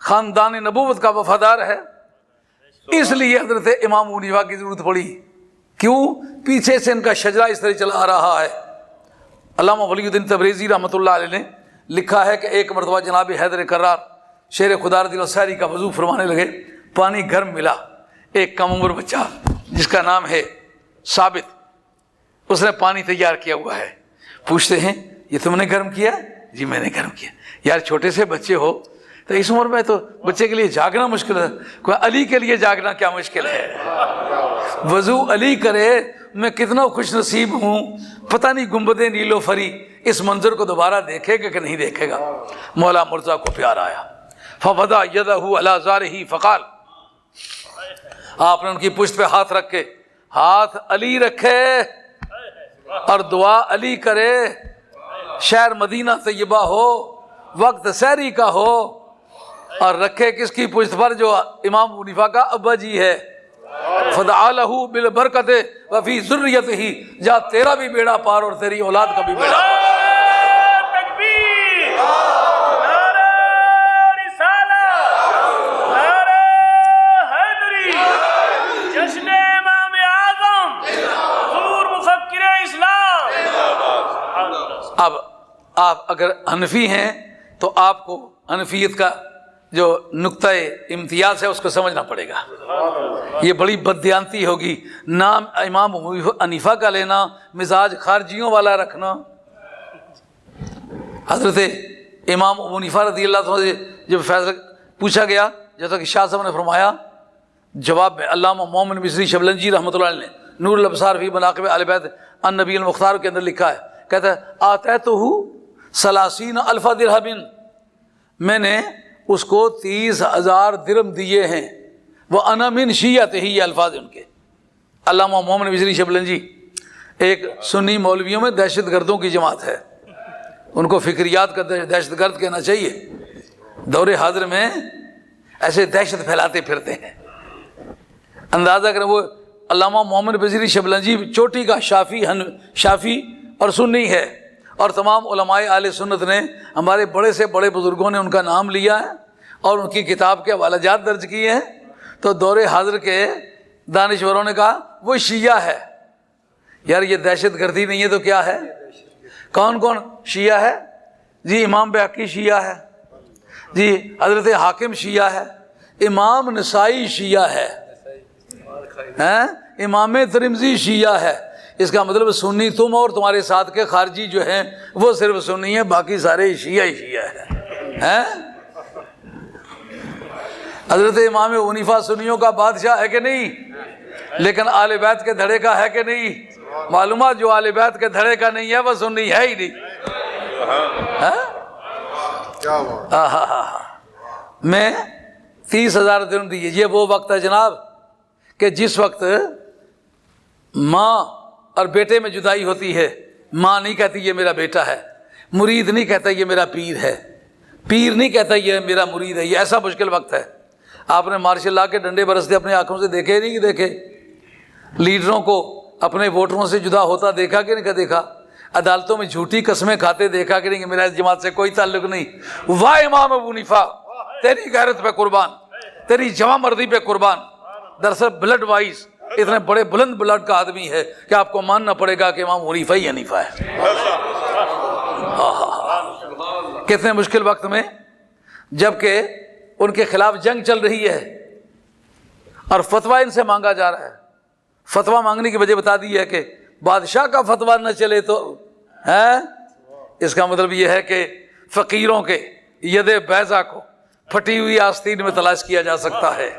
خاندان نبوت کا وفادار ہے۔ اس لیے حضرت امام ابو حنیفہ کی ضرورت پڑی۔ کیوں؟ پیچھے سے ان کا شجرہ اس طرح چلا آ رہا ہے۔ علامہ ولی الدین تبریزی رحمۃ اللہ علیہ نے لکھا ہے کہ ایک مرتبہ جناب حیدر کرار شیر خدا رضی اللہ ساری کا وضو فرمانے لگے، پانی گرم ملا، ایک کم عمر بچہ جس کا نام ہے ثابت، اس نے پانی تیار کیا ہوا ہے۔ پوچھتے ہیں یہ تم نے گرم کیا؟ جی میں نے گرم کیا۔ یار چھوٹے سے بچے ہو تو اس عمر میں تو بچے کے لیے جاگنا مشکل ہے، کوئی علی کے لیے جاگنا کیا مشکل ہے؟ وضو علی کرے، میں کتنا خوش نصیب ہوں، پتہ نہیں گنبد نیلو فری اس منظر کو دوبارہ دیکھے گا کہ نہیں دیکھے گا۔ مولا مرزا کو پیار آیا، فوضع یدہ علی ظہرہ فقال، آپ نے ان کی پشت پہ ہاتھ رکھ کے، ہاتھ علی رکھے اور دعا علی کرے، شہر مدینہ طیبہ ہو، وقت سحری کا ہو، اور رکھے کس کی پشت پر؟ جو امام ابو حنیفہ کا ابا جی ہے۔ فدعا لہ بالبرکت وفی ذریتہ، جا تیرا بھی بیڑا پار اور تیری اولاد کا بھی بیڑا پار۔ تکبیر، نعرہ رسالت، نعرہ حیدری، جشن امام اعظم، حضور مفکر اسلام۔ اب آپ اگر حنفی ہیں تو آپ کو حنفیت کا جو نقطہ امتیاز ہے اس کو سمجھنا پڑے گا۔ یہ بڑی بددیانتی ہوگی، نام امام ابو حنیفہ کا لینا، مزاج خارجیوں والا رکھنا۔ حضرت امام ابو حنیفہ رضی اللہ عنہ سے جب فیصلہ پوچھا گیا، جیسا کہ شاہ صاحب نے فرمایا، جواب میں علامہ مومن مصری شبلنجی رحمۃ اللہ علیہ نے نور الابصار فی مناقب اہل بیت النبی المختار کے اندر لکھا ہے، کہتا ہے آتیتہ 30,000 درہم، میں نے اس کو 30,000 درہم دیے ہیں، وہ انا من شیعتہ، یہ الفاظ ان کے۔ علامہ مومن مصری شبلنجی ایک سنی مولویوں میں دہشت گردوں کی جماعت ہے، ان کو فکریات کا دہشت گرد کہنا چاہیے، دور حاضر میں ایسے دہشت پھیلاتے پھرتے ہیں۔ اندازہ کریں، وہ علامہ مومن مصری شبلنجی چوٹی کا شافی اور سنی ہے، اور تمام علماء اہل سنت نے، ہمارے بڑے سے بڑے بزرگوں نے ان کا نام لیا ہے اور ان کی کتاب کے حوالہ جات درج کیے ہیں۔ تو دور حاضر کے دانشوروں نے کہا وہ شیعہ ہے۔ یار یہ دہشت گردی نہیں ہے تو کیا ہے؟ کون کون شیعہ ہے؟ جی امام بہقی شیعہ ہے، جی حضرت حاکم شیعہ ہے، امام نسائی شیعہ ہے، امام ترمذی شیعہ ہے۔ اس کا مطلب سنی تم اور تمہارے ساتھ کے خارجی جو ہیں وہ صرف سنی ہیں، باقی سارے شیعہ ہی شیعہ ہیں۔ حضرت امام ابو حنیفہ سنیوں کا بادشاہ ہے کہ نہیں؟ لیکن آل بیت کے دھڑے کا ہے کہ نہیں؟ معلومات جو آل بیت کے دھڑے کا نہیں ہے وہ سنی ہے ہی نہیں۔ میں 30,000 درہم دیے۔ یہ وہ وقت ہے جناب کہ جس وقت ماں اور بیٹے میں جدائی ہوتی ہے، ماں نہیں کہتی یہ میرا بیٹا ہے، مرید نہیں کہتا یہ میرا پیر ہے، پیر نہیں کہتا یہ میرا مرید ہے۔ یہ ایسا مشکل وقت ہے۔ آپ نے مارشل لا کے ڈنڈے برستے اپنی آنکھوں سے دیکھے نہیں کہ دیکھے؟ لیڈروں کو اپنے ووٹروں سے جدا ہوتا دیکھا کہ نہیں دیکھا؟ عدالتوں میں جھوٹی قسمیں کھاتے دیکھا کہ نہیں کہ میرا اس جماعت سے کوئی تعلق نہیں؟ واہ امام ابو حنیفہ، تیری غیرت پہ قربان، تیری جواں مردی پہ قربان۔ دراصل بلڈ وائز اتنے بڑے بلند بلڈ کا آدمی ہے کہ آپ کو ماننا پڑے گا کہ امام حنیفہ ہی حنیفہ ہے۔ کتنے مشکل وقت میں، جبکہ ان کے خلاف جنگ چل رہی ہے اور فتویٰ ان سے مانگا جا رہا ہے۔ فتویٰ مانگنے کی وجہ بتا دی ہے کہ بادشاہ کا فتویٰ نہ چلے تو اس کا مطلب یہ ہے کہ فقیروں کے ید بیضا کو پھٹی ہوئی آستین میں تلاش کیا جا سکتا ہے۔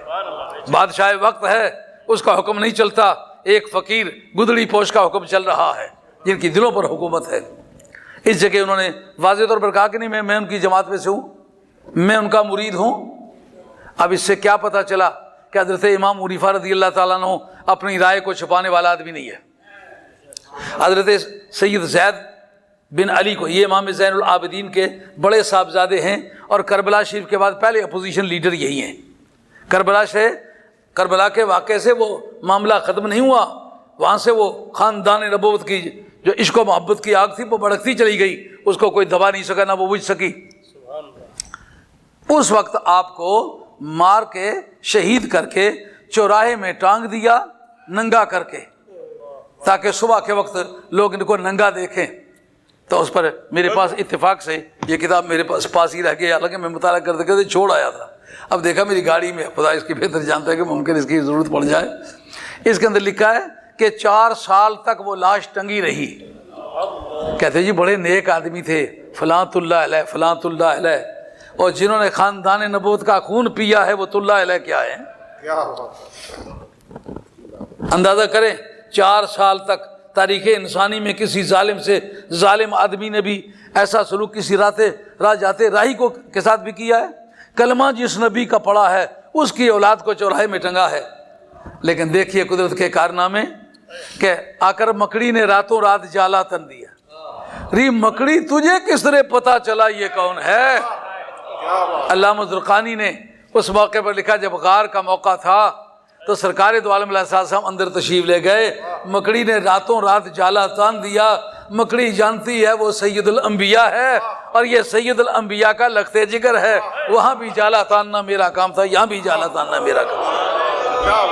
بادشاہ وقت ہے، اس کا حکم نہیں چلتا، ایک فقیر گدڑی پوش کا حکم چل رہا ہے جن کی دلوں پر حکومت ہے۔ اس جگہ انہوں نے واضح طور پر کہا کہ نہیں میں ان کی جماعت میں سے ہوں، میں ان کا مرید ہوں۔ اب اس سے کیا پتہ چلا کہ حضرت امام حنیفہ رضی اللہ تعالیٰ عنہ اپنی رائے کو چھپانے والا آدمی نہیں ہے۔ حضرت سید زید بن علی کو، یہ امام زین العابدین کے بڑے صاحبزادے ہیں اور کربلا شریف کے بعد پہلے اپوزیشن لیڈر یہی ہیں۔ کربلا کے واقعے سے وہ معاملہ ختم نہیں ہوا، وہاں سے وہ خاندان نبوت کی جو عشق و محبت کی آگ تھی وہ بھڑکتی چلی گئی، اس کو کوئی دبا نہیں سکا، نہ وہ بجھ سکی۔ اس وقت آپ کو مار کے شہید کر کے چوراہے میں ٹانگ دیا، ننگا کر کے، تاکہ صبح کے وقت لوگ ان کو ننگا دیکھیں۔ تو اس پر میرے پاس اتفاق سے یہ کتاب میرے پاس ہی رہ گئی، حالانکہ میں مطالعہ کرتے کرتے چھوڑ آیا تھا، اب دیکھا میری گاڑی میں، خدا اس کی بہتر جانتا ہے کہ ممکن اس کی ضرورت پڑ جائے۔ اس کے اندر لکھا ہے کہ 4 سال تک وہ لاش ٹنگی رہی۔ کہتے جی بڑے نیک آدمی تھے، فلاں اللہ علیہ فلاں اللہ علیہ، اور جنہوں نے خاندان نبوت کا خون پیا ہے وہ اللہ علیہ کیا ہے؟ اندازہ کریں 4 سال تک تاریخ انسانی میں کسی ظالم سے ظالم آدمی نے بھی ایسا سلوک کسی راہ جاتے راہی کو کے ساتھ بھی کیا ہے؟ کلمہ جس نبی کا پڑا ہے اس کی اولاد کو چوراہے میں ٹنگا ہے۔ لیکن دیکھیے قدرت کے کارنامے کہ آ کر مکڑی نے راتوں رات جالا تن دیا۔ ری مکڑی تجھے کس طرح پتا چلا یہ کون ہے؟ علامہ زرقانی نے اس موقع پر لکھا جب غار کا موقع تھا تو سرکار دو عالم علیہ السلام اندر تشریف لے گئے، مکڑی نے راتوں رات جالا تان دیا۔ مکڑی جانتی ہے وہ سید الانبیاء ہے اور یہ سید الانبیاء کا لختے جگر ہے، وہاں بھی جالا تاننا میرا کام تھا، یہاں بھی جالا تاننا میرا کام تھا۔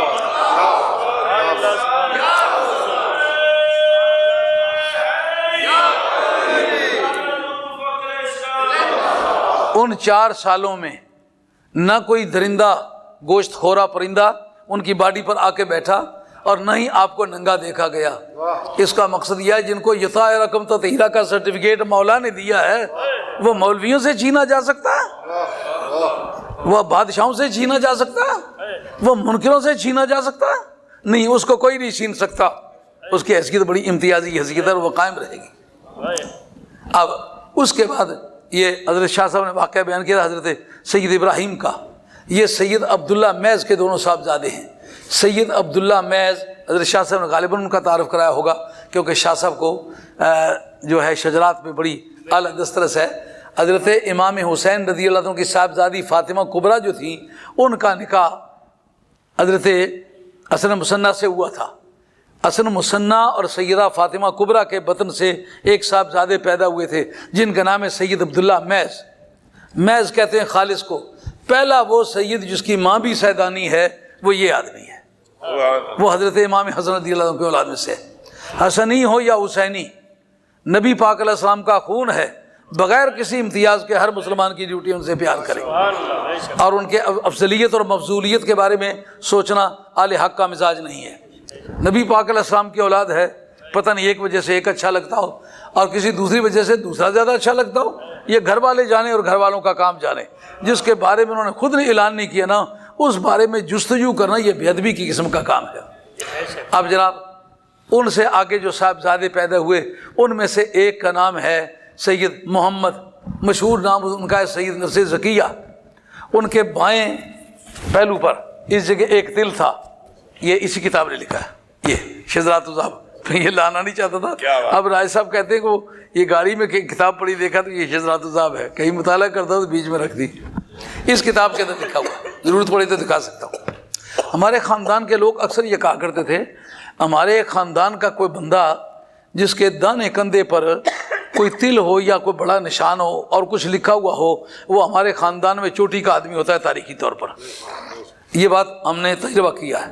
ان 4 سالوں میں نہ کوئی درندہ گوشت خورا پرندہ ان کی باڈی پر آ کے بیٹھا اور نہ ہی آپ کو ننگا دیکھا گیا۔ اس کا مقصد یہ ہے جن کو یطاع رقم تطہیرہ کا سرٹیفکیٹ مولا نے دیا ہے وہ مولویوں سے چھینا جا سکتا ہے؟ وہ بادشاہوں سے چھینا جا سکتا ہے؟ وہ منکروں سے چھینا جا سکتا ہے؟ نہیں، اس کو کوئی نہیں چھین سکتا۔ اس کی حیثیت بڑی امتیازی حیثیت ہے اور وہ قائم رہے گی۔ اب اس کے بعد یہ حضرت شاہ صاحب نے واقعہ بیان کیا حضرت سید ابراہیم کا۔ یہ سید عبداللہ میز کے دونوں صاحبزادے ہیں۔ سید عبداللہ میز حضرت شاہ صاحب نے غالباً ان کا تعارف کرایا ہوگا، کیونکہ شاہ صاحب کو جو ہے شجرات میں بڑی اعلیٰ دسترس ہے۔ حضرت امام حسین رضی اللہ عنہ کی صاحبزادی فاطمہ کبریٰ جو تھیں ان کا نکاح حضرت حسن مصنع سے ہوا تھا۔ حسن مصنع اور سیدہ فاطمہ کبریٰ کے بطن سے ایک صاحبزادے پیدا ہوئے تھے جن کا نام ہے سید عبداللہ میز۔ میز کہتے ہیں خالص کو۔ پہلا وہ سید جس کی ماں بھی سیدانی ہے وہ یہ آدمی ہے، وہ حضرت امام حسن رضی اللہ عنہ کے اولاد میں سے، حسنی ہو یا حسینی، نبی پاک علیہ السلام کا خون ہے، بغیر کسی امتیاز کے ہر مسلمان کی ڈیوٹی ان سے پیار کرے اور ان کے افضلیت اور مفضولیت کے بارے میں سوچنا اہل حق کا مزاج نہیں ہے۔ نبی پاک علیہ السلام کی اولاد ہے، پتہ نہیں ایک وجہ سے ایک اچھا لگتا ہو اور کسی دوسری وجہ سے دوسرا زیادہ اچھا لگتا ہو، یہ گھر والے جانے اور گھر والوں کا کام جانے۔ جس کے بارے میں انہوں نے خود نے اعلان نہیں کیا نا، اس بارے میں جستجو کرنا یہ بے ادبی کی قسم کا کام ہے۔ اب جناب ان سے آگے جو صاحبزادے پیدا ہوئے ان میں سے ایک کا نام ہے سید محمد، مشہور نام ان کا ہے سید نفس زکیہ۔ ان کے بائیں پہلو پر اس جگہ ایک تل تھا، یہ اسی کتاب نے لکھا ہے، یہ شجرات الذہب۔ یہ لانا نہیں چاہتا تھا، اب رائے صاحب کہتے ہیں کہ وہ یہ گاڑی میں کتاب پڑھی دیکھا تو یہ شجرات الذہب ہے، کہیں مطالعہ کرتا تو بیچ میں رکھ دی۔ اس کتاب کے اندر لکھا ہوا، ضرورت پڑی تو دکھا سکتا ہوں۔ ہمارے خاندان کے لوگ اکثر یہ کہا کرتے تھے ہمارے خاندان کا کوئی بندہ جس کے دانے کندھے پر کوئی تل ہو یا کوئی بڑا نشان ہو اور کچھ لکھا ہوا ہو وہ ہمارے خاندان میں چوٹی کا آدمی ہوتا ہے تاریخی طور پر۔ یہ بات ہم نے تجربہ کیا ہے،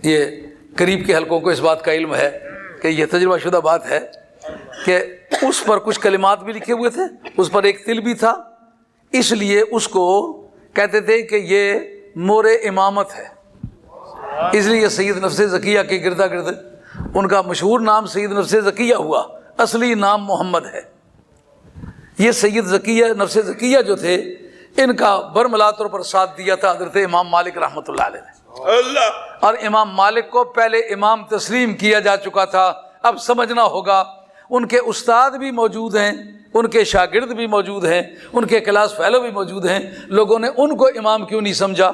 یہ قریب کے حلقوں کو اس بات کا علم ہے کہ یہ تجربہ شدہ بات ہے کہ اس پر کچھ کلمات بھی لکھے ہوئے تھے، اس پر ایک تل بھی تھا، اس لیے اس کو کہتے تھے کہ یہ مور امامت ہے، اس لیے سید نفس زکیہ کے گردا گرد ان کا مشہور نام سید نفس زکیہ ہوا، اصلی نام محمد ہے۔ یہ سید زکیہ نفس زکیہ جو تھے ان کا برملا طور پر ساتھ دیا تھا حضرت امام مالک رحمۃ اللہ علیہ نے، اور امام مالک کو پہلے امام تسلیم کیا جا چکا تھا۔ اب سمجھنا ہوگا ان کے استاد بھی موجود ہیں، ان کے شاگرد بھی موجود ہیں، ان کے کلاس فیلو بھی موجود ہیں، لوگوں نے ان کو امام کیوں نہیں سمجھا؟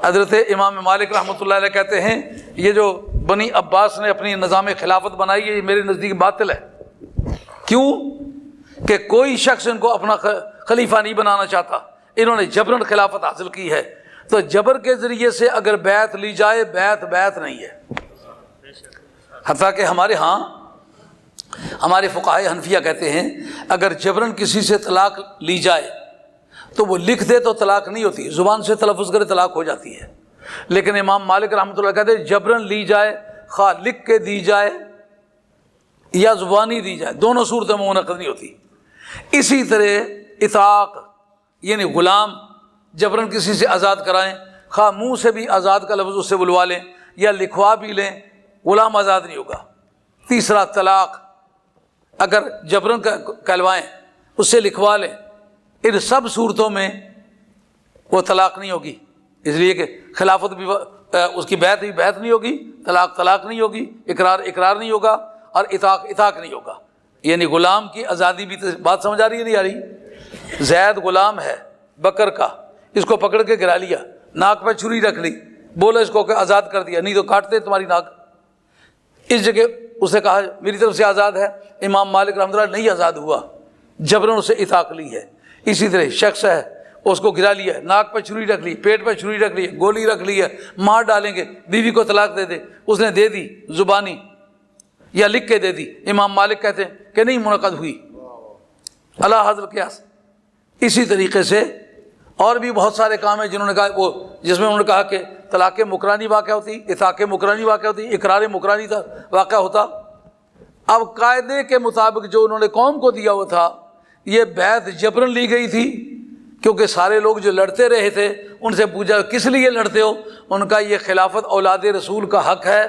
حضرت امام مالک رحمۃ اللہ علیہ کہتے ہیں یہ جو بنی عباس نے اپنی نظام خلافت بنائی ہے یہ میرے نزدیک باطل ہے۔ کیوں کہ کوئی شخص ان کو اپنا خلیفہ نہیں بنانا چاہتا، انہوں نے جبرن خلافت حاصل کی ہے، تو جبر کے ذریعے سے اگر بیعت لی جائے بیعت نہیں ہے۔ حتیٰ کہ ہمارے فقہائے حنفیہ کہتے ہیں اگر جبرن کسی سے طلاق لی جائے تو وہ لکھ دے تو طلاق نہیں ہوتی، زبان سے تلفظ کرے طلاق ہو جاتی ہے، لیکن امام مالک رحمۃ اللہ کہتے ہیں جبرن لی جائے، خواہ لکھ کے دی جائے یا زبانی دی جائے، دونوں صورتوں میں منعقد نہیں ہوتی۔ اسی طرح اطاق یعنی غلام جبرن کسی سے آزاد کرائیں، خواہ منہ سے بھی آزاد کا لفظ اس سے بلوا لیں یا لکھوا بھی لیں، غلام آزاد نہیں ہوگا۔ تیسرا طلاق اگر جبرن کہلوائیں اس سے لکھوا لیں، ان سب صورتوں میں وہ طلاق نہیں ہوگی، اس لیے کہ خلافت بھی اس کی بیعت نہیں ہوگی، طلاق نہیں ہوگی، اقرار نہیں ہوگا، اور اطاق نہیں ہوگا۔ یعنی غلام کی آزادی بھی، بات سمجھ آ رہی ہے نہیں آ رہی؟ زید غلام ہے بکر کا، اس کو پکڑ کے گرا لیا، ناک پہ چھری رکھ لی، بولا اس کو کہ آزاد کر دیا، نہیں تو کاٹتے تمہاری ناک۔ اس جگہ اسے کہا میری طرف سے آزاد ہے، امام مالک رحمۃ اللہ نہیں آزاد ہوا، جبرن اسے اطاق لی ہے۔ اسی طرح شخص ہے اس کو گرا لیا، ناک پہ چھری رکھ لی، پیٹ پہ چھری رکھ لی، گولی رکھ لی ہے، مار ڈالیں گے، بیوی کو طلاق دے دے، اس نے دے دی زبانی یا لکھ کے دے دی، امام مالک کہتے ہیں کہ نہیں منعقد ہوئی اللہ حضرت قیاس۔ اسی طریقے سے اور بھی بہت سارے کام ہیں جنہوں نے کہا وہ جس میں انہوں نے کہا کہ طلاق مکرانی واقع ہوتی، اطاق مکرانی واقع ہوتی، اقرار مکرانی واقع ہوتا۔ اب قاعدے کے مطابق جو انہوں نے قوم کو دیا ہوا تھا یہ بیعت جبرن لی گئی تھی، کیونکہ سارے لوگ جو لڑتے رہے تھے ان سے پوچھا کس لیے لڑتے ہو، ان کا یہ خلافت اولاد رسول کا حق ہے،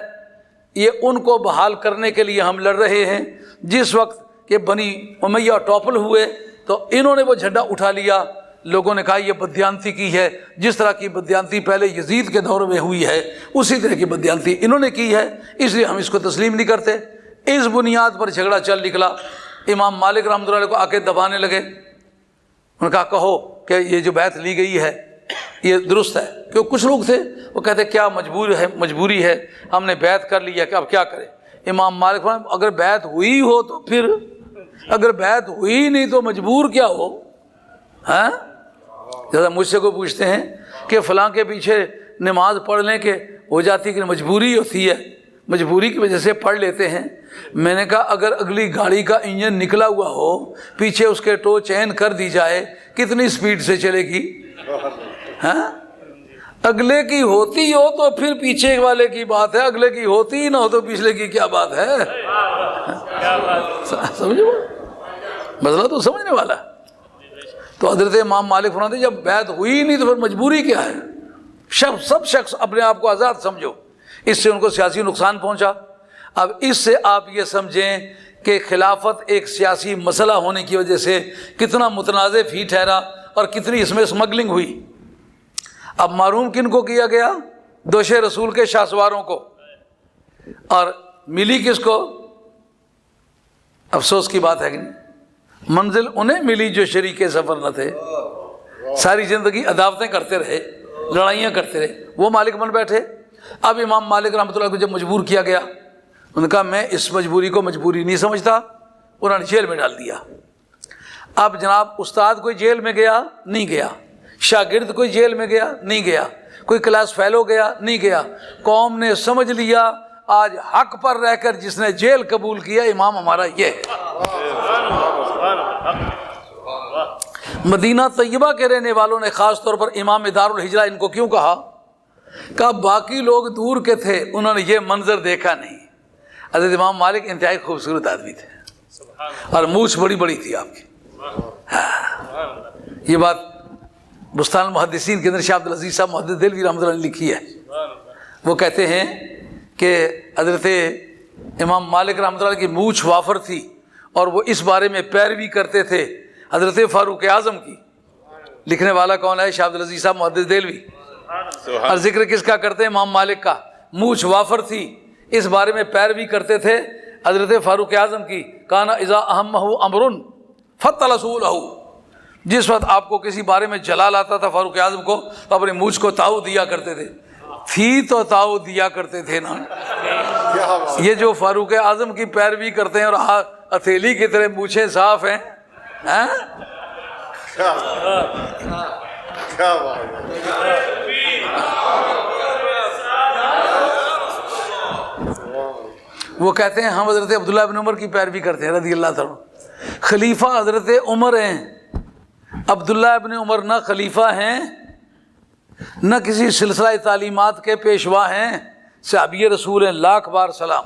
یہ ان کو بحال کرنے کے لیے ہم لڑ رہے ہیں۔ جس وقت کہ بنی امیہ ٹاپل ہوئے تو انہوں نے وہ جھنڈا اٹھا لیا، لوگوں نے کہا یہ بدیانتی کی ہے، جس طرح کی بدیانتی پہلے یزید کے دور میں ہوئی ہے اسی طرح کی بدیانتی انہوں نے کی ہے، اس لیے ہم اس کو تسلیم نہیں کرتے۔ اس بنیاد پر جھگڑا چل نکلا، امام مالک رحمۃ اللہ علیہ کو آ کے دبانے لگے، انہوں نے کہا کہو کہ یہ جو بیعت لی گئی ہے یہ درست ہے، کیوں کچھ لوگ تھے وہ کہتے کیا مجبوری ہے، ہم نے بیعت کر لی ہے کہ اب کیا کریں۔ امام مالک فرمایا اگر بیعت ہوئی ہو تو پھر، اگر بیعت ہوئی نہیں تو مجبور کیا ہو؟ ہاں جیسا مجھ سے کوئی پوچھتے ہیں کہ فلاں کے پیچھے نماز پڑھ لیں کہ ہو جاتی کہ مجبوری ہوتی ہے، مجبوری کی وجہ سے پڑھ لیتے ہیں۔ میں نے کہا اگر اگلی گاڑی کا انجن نکلا ہوا ہو، پیچھے اس کے ٹو چین کر دی جائے، کتنی سپیڈ سے چلے گی؟ ہاں اگلے کی ہوتی ہو تو پھر پیچھے والے کی بات ہے، اگلے کی ہوتی ہی نہ ہو تو پچھلے کی کیا بات ہے؟ سمجھے مسئلہ تو سمجھنے والا ہے۔ تو حضرت امام مالک فرماتے ہیں جب بیعت ہوئی نہیں تو پھر مجبوری کیا ہے؟ سب شخص اپنے آپ کو آزاد سمجھو۔ اس سے ان کو سیاسی نقصان پہنچا۔ اب اس سے آپ یہ سمجھیں کہ خلافت ایک سیاسی مسئلہ ہونے کی وجہ سے کتنا متنازع فی ٹھہرا اور کتنی اس میں اسمگلنگ ہوئی۔ اب معروم کن کو کیا گیا؟ دوش رسول کے شاہ سواروں کو، اور ملی کس کو؟ افسوس کی بات ہے کہ منزل انہیں ملی جو شریک سفر نہ تھے، ساری زندگی عداوتیں کرتے رہے، لڑائیاں کرتے رہے، وہ مالک بن بیٹھے۔ اب امام مالک رحمۃ اللہ کو جب مجبور کیا گیا، انہوں نے کہا میں اس مجبوری کو مجبوری نہیں سمجھتا، انہوں نے جیل میں ڈال دیا۔ اب جناب استاد کوئی جیل میں گیا؟ نہیں گیا، شاگرد کوئی جیل میں گیا؟ نہیں گیا، کوئی کلاس فیلو گیا؟ نہیں گیا۔ قوم نے سمجھ لیا آج حق پر رہ کر جس نے جیل قبول کیا امام ہمارا یہ ہے۔ مدینہ طیبہ کے رہنے والوں نے خاص طور پر امام دار الہجرہ ان کو کیوں کہا؟ کہ باقی لوگ دور کے تھے، انہوں نے یہ منظر دیکھا نہیں۔ حضرت امام مالک انتہائی خوبصورت آدمی تھے اور مونچھ بڑی بڑی تھی آپ کی۔ یہ بات بستان المحدثین کے اندر شاہ عبدالعزیز صاحب محدث دہلوی رحمۃ اللہ نے لکھی ہے۔ وہ کہتے ہیں کہ حضرت امام مالک رحمۃ اللہ کی مونچھ وافر تھی اور وہ اس بارے میں پیروی کرتے تھے حضرت فاروق اعظم کی۔ لکھنے والا کون ہے؟ شاہ عبدالعزیز صاحب محدث دہلوی۔ اور ذکر کس کا کرتے ہیں؟ امام مالک کا۔ مونچھ وافر تھی، اس بارے میں پیروی کرتے تھے حضرت فاروق اعظم کی کانا اذا اہمہ امرن فطلسولہ، جس وقت آپ کو کسی بارے میں جلال آتا تھا فاروق اعظم کو تو اپنے مونچھ کو تاؤ دیا کرتے تھے، تھی تو تاؤ دیا کرتے تھے نا۔ یہ جو فاروق اعظم کی پیروی کرتے ہیں اور ہتھیلی کی طرح مونچھیں صاف ہیں، وہ کہتے ہیں ہم حضرت عبداللہ بن عمر کی پیروی کرتے ہیں رضی اللہ تعالیٰ۔ خلیفہ حضرت عمر ہیں، عبداللہ ابن عمر نہ خلیفہ ہیں نہ کسی سلسلہ تعلیمات کے پیشوا ہیں، صحابی رسول ہیں، لاکھ بار سلام،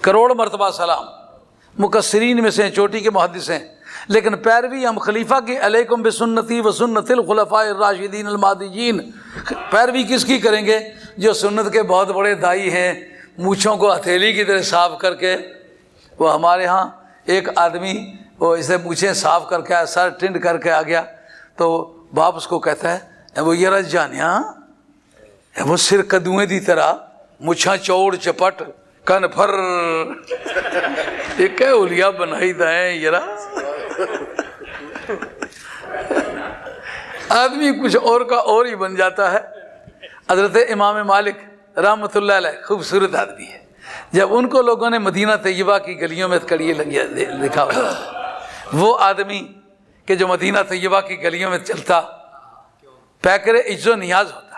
کروڑ مرتبہ سلام، مکثرین میں سے ہیں، چوٹی کے محدث ہیں، لیکن پیروی ہم خلیفہ کی علیکم بسنتی و سنت الخلفاء الراشدین المہدیین، پیروی کس کی کریں گے؟ جو سنت کے بہت بڑے دائی ہیں، مونچھوں کو ہتھیلی کی طرح صاف کر کے۔ وہ ہمارے ہاں ایک آدمی وہ اسے مونچھیں صاف کر کے سر ٹنڈ کر کے آ گیا تو باپ اس کو کہتا ہے وہ یہ رج جانیا وہ سر کدویں دی طرح مچھاں چوڑ چپٹ کن پھر ایک اولیا بنائی دائیں یرا۔ آدمی کچھ اور کا اور ہی بن جاتا ہے۔ حضرت امام مالک رحمۃ اللہ علیہ خوبصورت آدمی ہے، جب ان کو لوگوں نے مدینہ طیبہ کی گلیوں میں کڑیے لکھا ہوا، وہ آدمی کہ جو مدینہ طیبہ کی گلیوں میں چلتا پیکر عز و نیاز ہوتا۔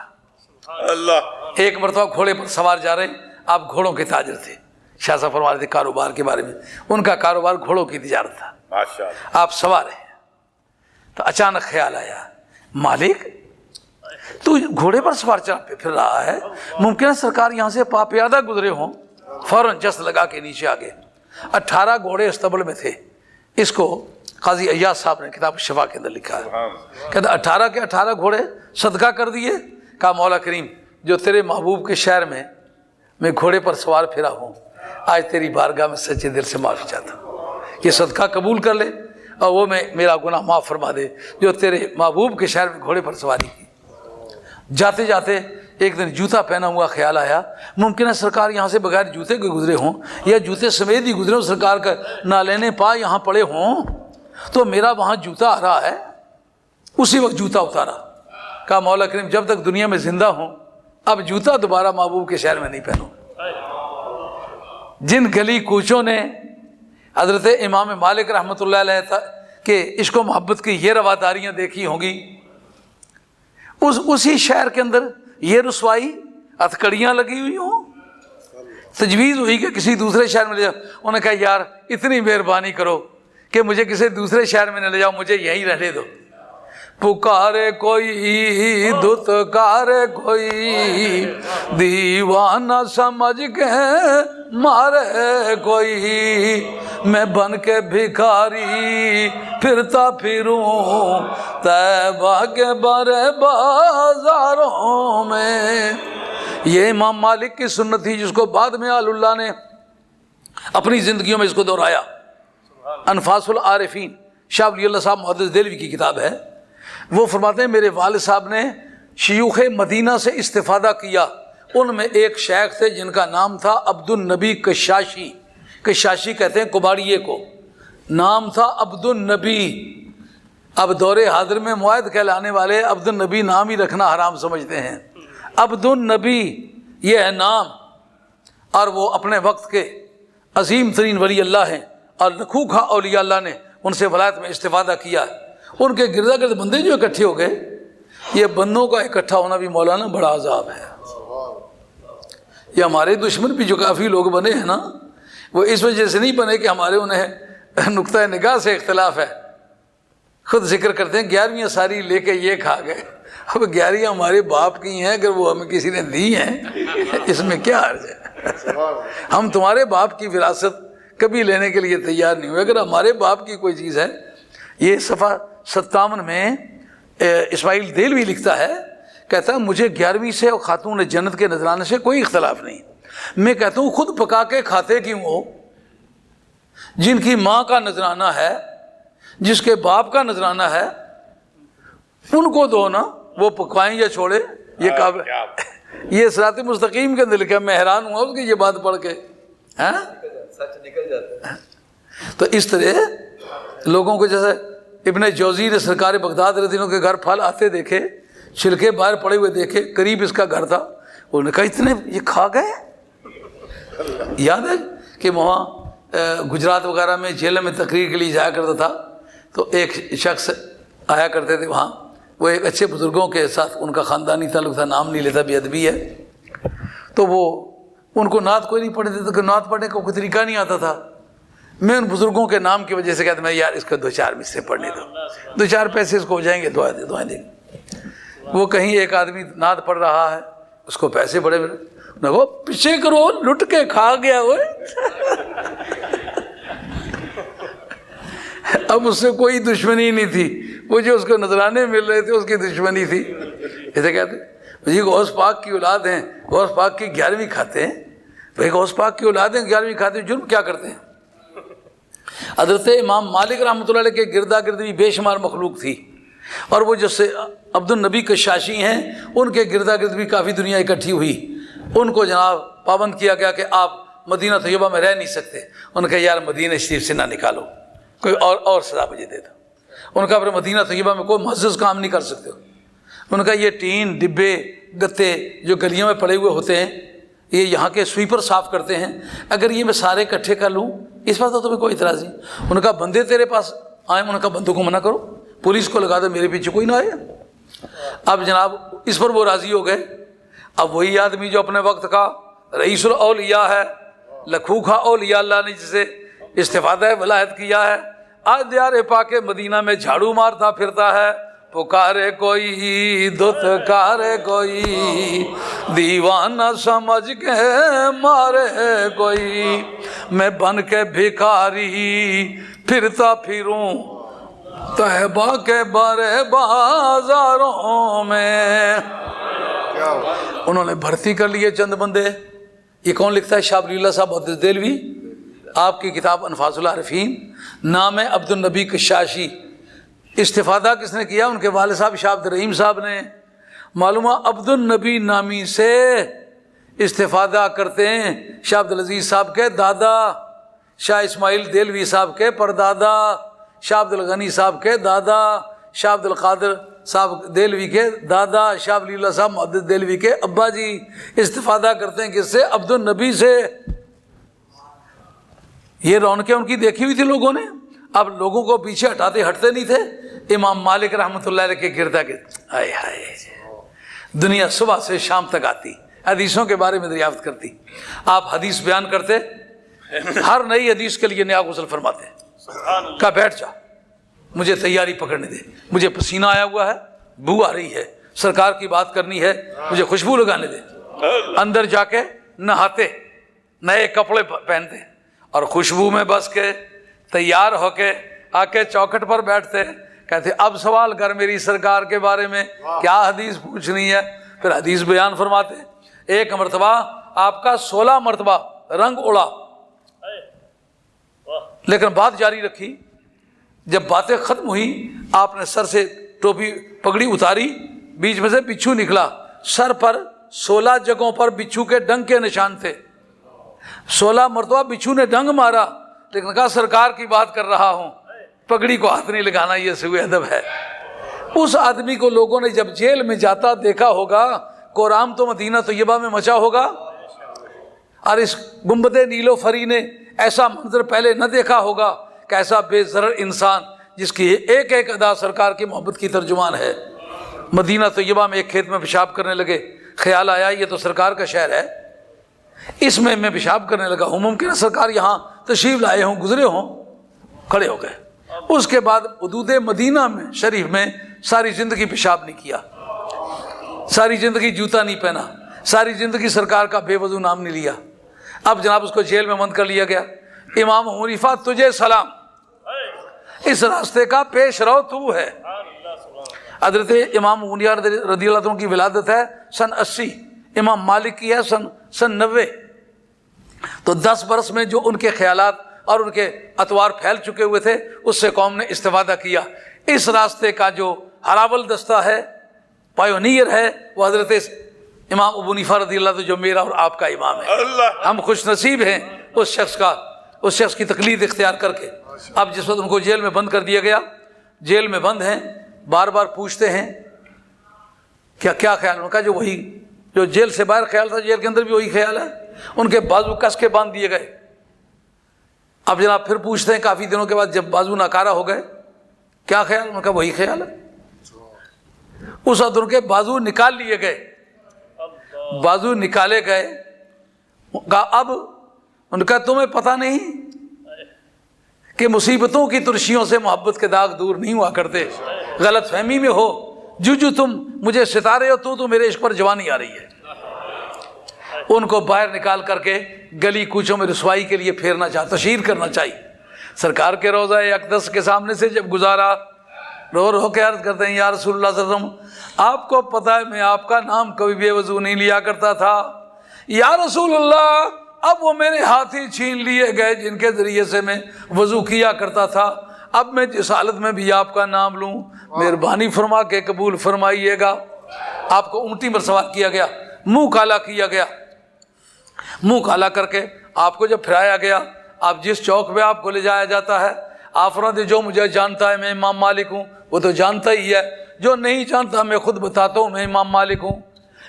اللہ، ایک مرتبہ گھوڑے پر سوار جا رہے، آپ گھوڑوں کے تاجر تھے، شاہ صاحب فرما رہے تھے کاروبار کے بارے میں، ان کا کاروبار گھوڑوں کی تجارت تھا۔ ماشاءاللہ، آپ سوار ہیں تو اچانک خیال آیا مالک تو گھوڑے پر سوار چل پھر رہا ہے، ممکن ہے سرکار یہاں سے پیادہ گزرے ہوں۔ فوراً جست لگا کے نیچے آ گئے۔ 18 گھوڑے استبل میں تھے۔ اس کو قاضی ایاز صاحب نے کتاب شفا کے اندر لکھا ہے، کہتا 18 کے 18 گھوڑے صدقہ کر دیے۔ کہا مولا کریم جو تیرے محبوب کے شہر میں گھوڑے پر سوار پھرا ہوں، آج تیری بارگاہ میں سچے دل سے معافی چاہتا ہوں، یہ صدقہ قبول کر لے اور وہ میرا گناہ معاف فرما دے جو تیرے محبوب کے شہر میں گھوڑے پر سواری کی۔ جاتے جاتے ایک دن جوتا پہنا ہوا خیال آیا، ممکن ہے سرکار یہاں سے بغیر جوتے کے گزرے ہوں یا جوتے سمیت ہی گزرے ہوں، سرکار کا نالینے پا یہاں پڑے ہوں تو میرا وہاں جوتا آ رہا ہے۔ اسی وقت جوتا اتارا۔ کہا مولا کریم جب تک دنیا میں زندہ ہوں اب جوتا دوبارہ محبوب کے شہر میں نہیں پہنوں۔ جن گلی کوچوں نے حضرت امام مالک رحمۃ اللہ علیہ کے عشق و محبت کی یہ رواداریاں دیکھی ہوں گی، اسی شہر کے اندر یہ رسوائی ہتھکڑیاں لگی ہوئی ہوں، تجویز ہوئی کہ کسی دوسرے شہر میں لے جاؤ۔ انہوں نے کہا یار اتنی مہربانی کرو کہ مجھے کسی دوسرے شہر میں نہ لے جاؤ، مجھے یہیں رہنے دو۔ پکارے کوئی دھتکارے کوئی دیوانہ سمجھ کے مارے کوئی، میں بن کے بھکاری پھرتا پھروں طیبہ کے بڑے بازاروں میں۔ یہ امام مالک کی سنت تھی جس کو بعد میں آل اللہ نے اپنی زندگیوں میں اس کو دہرایا۔ انفاس العارفین شاہ ولی اللہ صاحب محدث دہلوی کی کتاب ہے، وہ فرماتے ہیں میرے والد صاحب نے شیوخ مدینہ سے استفادہ کیا، ان میں ایک شیخ تھے جن کا نام تھا عبد النبی کشاشی، کشاشی کہتے ہیں کباڑیے کو، نام تھا عبد النبی۔ اب دور حاضر میں معاہد کہلانے والے عبد النبی نام ہی رکھنا حرام سمجھتے ہیں۔ عبد النبی یہ ہے نام، اور وہ اپنے وقت کے عظیم ترین ولی اللہ ہیں اور لکھوں کھا اولیاء اللہ نے ان سے ولایت میں استفادہ کیا۔ ان کے گردا گرد بندے جو اکٹھے ہو گئے، یہ بندوں کا اکٹھا ہونا بھی مولانا بڑا عذاب ہے۔ یہ ہمارے دشمن بھی جو کافی لوگ بنے ہیں نا، وہ اس وجہ سے نہیں بنے کہ ہمارے انہیں نقطۂ نگاہ سے اختلاف ہے۔ خود ذکر کرتے ہیں 11ویں ساری لے کے یہ کھا گئے۔ اب 11 ہمارے باپ کی ہیں، اگر وہ ہمیں کسی نے دی ہیں اس میں کیا حرج ہے؟ ہم تمہارے باپ کی وراثت کبھی لینے کے لیے تیار نہیں ہوئے۔ اگر ہمارے باپ کی کوئی چیز ہے، یہ صفحہ 57 میں اسماعیل دہلوی لکھتا ہے، کہتا ہے مجھے 11ویں سے اور خاتون جنت کے نذرانے سے کوئی اختلاف نہیں، میں کہتا ہوں خود پکا کے کھاتے کیوں ہو؟ جن کی ماں کا نذرانہ ہے، جس کے باپ کا نذرانہ ہے، ان کو دو نا، وہ پکوائیں یا چھوڑے۔ یہ یہ صراط مستقیم کے اندر لکھا ہے، میں حیران ہوا اس کی یہ بات پڑھ کے۔ سچ نکل جاتا ہے. تو اس طرح لوگوں کو جیسے ابن جوزی نے سرکار بغداد رضی اللہ عنہ کے گھر پھل آتے دیکھے, چھلکے باہر پڑے ہوئے دیکھے, قریب اس کا گھر تھا, انہوں نے کہا اتنے یہ کھا گئے. یاد ہے کہ وہاں گجرات وغیرہ میں جیل میں تقریر کے لیے جایا کرتا تھا, تو ایک شخص آیا کرتے تھے وہاں, وہ ایک اچھے بزرگوں کے ساتھ ان کا خاندانی تعلق تھا, نام نہیں لیتا, بے ادبی ہے, تو وہ ان کو نعت کوئی نہیں پڑھنے دیتا, کہ نعت پڑھنے کا کوئی طریقہ نہیں آتا تھا. میں ان بزرگوں کے نام کی وجہ سے کہتا میں یار اس کو 2-4 مصرے پڑھنے دو, 2-4 پیسے اس کو ہو جائیں گے, دعائیں دیں گے. وہ کہیں ایک آدمی نعت پڑھ رہا ہے, اس کو پیسے بڑے نہ وہ پیچھے کرو, لٹ کے کھا گیا وہ. اب اس سے کوئی دشمنی نہیں تھی, وہ جو اس کو نذرانے مل رہے تھے اس کی دشمنی تھی. ایسے کہتے جی غوث پاک کی اولاد ہیں, غوث پاک کی 11ویں کھاتے ہیں. بھائی غوث پاک کی اولاد ہیں, 11ویں کھاتے ہیں, جرم کیا کرتے ہیں؟ حضرت امام مالک رحمۃ اللہ علیہ کے گردا گرد بھی بے شمار مخلوق تھی, اور وہ جیسے عبد النبی کشاشی ہیں ان کے گردا گرد بھی کافی دنیا اکٹھی ہوئی. ان کو جناب پابند کیا گیا کہ آپ مدینہ طیبہ میں رہ نہیں سکتے. ان کا یار مدینہ شریف سے نہ نکالو, کوئی اور سزا مجھے دے دو. ان کا پھر مدینہ طیبہ میں کوئی معزز کام نہیں کر سکتے. ان کا یہ ٹین ڈبے گتے جو گلیوں میں پڑے ہوئے ہوتے ہیں, یہ یہاں کے سویپر صاف کرتے ہیں, اگر یہ میں سارے اکٹھے کر لوں اس بات تو تمہیں کوئی اعتراض نہیں. ان کا بندے تیرے پاس آئے, ان کا بندوں کو منع کرو, پولیس کو لگا دو, میرے پیچھے کوئی نہ آئے. اب جناب اس پر وہ راضی ہو گئے. اب وہی آدمی جو اپنے وقت کا رئیس الاولیاء ہے, لکھو کھا اولیاء اللہ نے جسے استفادہ ولایت کیا ہے, آج دیار پاک مدینہ میں جھاڑو مارتا پھرتا ہے. پکارے کوئی دھتکارے کوئی, دیوانہ سمجھ کے مارے کوئی, میں بن کے بھکاری پھرتا پھروں طیبہ کے بڑے بازاروں میں. انہوں نے بھرتی کر لیے چند بندے. یہ کون لکھتا ہے؟ شاہ ولی اللہ صاحب محدث دہلوی. آپ کی کتاب انفاس العارفین, نام ہے عبد النبی کشاشی. استفادہ کس نے کیا؟ ان کے والد صاحب شاہ عبد الرحیم صاحب نے. معلومہ عبد النبی نامی سے استفادہ کرتے ہیں شاہ عبد العزیز صاحب کے دادا, شاہ اسماعیل دہلوی صاحب کے پردادا, شاہ عبد الغنی صاحب کے دادا, شاہ عبد القادر صاحب دہلوی کے دادا, شاہ ولی اللہ صاحب محدث دہلوی کے ابا جی. استفادہ کرتے ہیں کس سے؟ عبد النبی سے. یہ رونقیں ان کی دیکھی ہوئی تھی لوگوں نے. اب لوگوں کو پیچھے ہٹتے نہیں تھے. امام مالک رحمۃ اللہ علیہ کے گردا گرد ہائے ہائے دنیا صبح سے شام تک آتی, حدیثوں کے بارے میں دریافت کرتی. آپ حدیث بیان کرتے, ہر نئی حدیث کے لیے نیا غسل فرماتے. کہا بیٹھ جا, مجھے تیاری پکڑنے دے, مجھے پسینہ آیا ہوا ہے, بو آ رہی ہے, سرکار کی بات کرنی ہے, مجھے خوشبو لگانے دے. اندر جا کے نہاتے, نئے کپڑے پہنتے, اور خوشبو میں بس کے تیار ہو کے آ کے چوکھٹ پر بیٹھتے. کہتے اب سوال کر میری سرکار کے بارے میں, کیا حدیث پوچھنی ہے. پھر حدیث بیان فرماتے. ایک مرتبہ آپ کا 16 مرتبہ رنگ اڑا, لیکن بات جاری رکھی. جب باتیں ختم ہوئی آپ نے سر سے ٹوپی پگڑی اتاری, بیچ میں سے بچھو نکلا. سر پر 16 جگہوں پر بچھو کے ڈنگ کے نشان تھے. 16 مرتبہ بچھو نے ڈنگ مارا, لیکن کہا سرکار کی بات کر رہا ہوں, پگڑی کو ہاتھ نہیں لگانا, یہ سوء ادب ہے. اس آدمی کو لوگوں نے جب جیل میں جاتا دیکھا ہوگا, قرآن تو مدینہ طیبہ میں مچا ہوگا, اور اس گنبد نیلو فری نے ایسا منظر پہلے نہ دیکھا ہوگا کہ ایسا بے ضرر انسان جس کی ایک ایک ادا سرکار کی محبت کی ترجمان ہے. مدینہ طیبہ میں ایک کھیت میں پیشاب کرنے لگے, خیال آیا یہ تو سرکار کا شہر ہے, اس میں پیشاب کرنے لگا ہوں, ممکن ہے سرکار یہاں تشریف لائے ہوں, گزرے ہوں. کھڑے ہو گئے. اس کے بعد حدود مدینہ میں شریف میں ساری زندگی پیشاب نہیں کیا, ساری زندگی جوتا نہیں پہنا, ساری زندگی سرکار کا بے وضو نام نہیں لیا. اب جناب اس کو جیل میں بند کر لیا گیا. امام حنیفہ تجھے سلام, اس راستے کا پیش رو تو ہے. حضرت امام حنیفہ رضی اللہ عنہ کی ولادت ہے سن 80, امام مالک کی ہے سن 90. تو 10 برس میں جو ان کے خیالات اور ان کے اطوار پھیل چکے ہوئے تھے, اس سے قوم نے استفادہ کیا. اس راستے کا جو ہراول دستہ ہے, پائونیئر ہے, وہ حضرت امام ابو حنیفہ رضی اللہ عنہ جو میرا اور آپ کا امام ہے. ہم خوش نصیب ہیں اس شخص کا اس شخص کی تقلید اختیار کر کے۔ اب جس وقت ان کو جیل میں بند کر دیا گیا، جیل میں بند ہیں، بار بار پوچھتے ہیں کیا خیال؟ ان کا جو وہی جو جیل سے باہر خیال تھا، جیل کے اندر بھی وہی خیال ہے۔ ان کے بازو کس کے باندھ دیے گئے۔ اب جناب پھر پوچھتے ہیں کافی دنوں کے بعد، جب بازو ناکارہ ہو گئے، کیا خیال؟ ان کا وہی خیال ہے۔ اس وقت ان کے بازو نکال لیے گئے، بازو نکالے گئے۔ اب ان کا تمہیں پتہ نہیں کہ مصیبتوں کی ترشیوں سے محبت کے داغ دور نہیں ہوا کرتے، غلط فہمی میں ہو، جو تم مجھے ستارے ہو، تو میرے عشق پر جوانی آ رہی ہے۔ ان کو باہر نکال کر کے گلی کوچوں میں رسوائی کے لیے پھیرنا تشہیر کرنا چاہیے۔ سرکار کے روضہ اقدس کے سامنے سے جب گزارا، رو کے عرض کرتے ہیں یا رسول اللہ صلی اللہ علیہ وسلم، آپ کو پتہ ہے میں آپ کا نام کبھی بے وضو نہیں لیا کرتا تھا، یا رسول اللہ اب وہ میرے ہاتھ ہی چھین لیے گئے جن کے ذریعے سے میں وضو کیا کرتا تھا، اب میں جس حالت میں بھی آپ کا نام لوں، مہربانی فرما کے قبول فرمائیے گا۔ آپ کو اونٹی پر سوار کیا گیا، منہ کالا کیا گیا، منہ کالا کر کے آپ کو جب پھرایا گیا، آپ جس چوک پہ آپ کو لے جایا جاتا ہے، آپ فرماتے جو مجھے جانتا ہے میں امام مالک ہوں، وہ تو جانتا ہی ہے، جو نہیں جانتا میں خود بتاتا ہوں میں امام مالک ہوں۔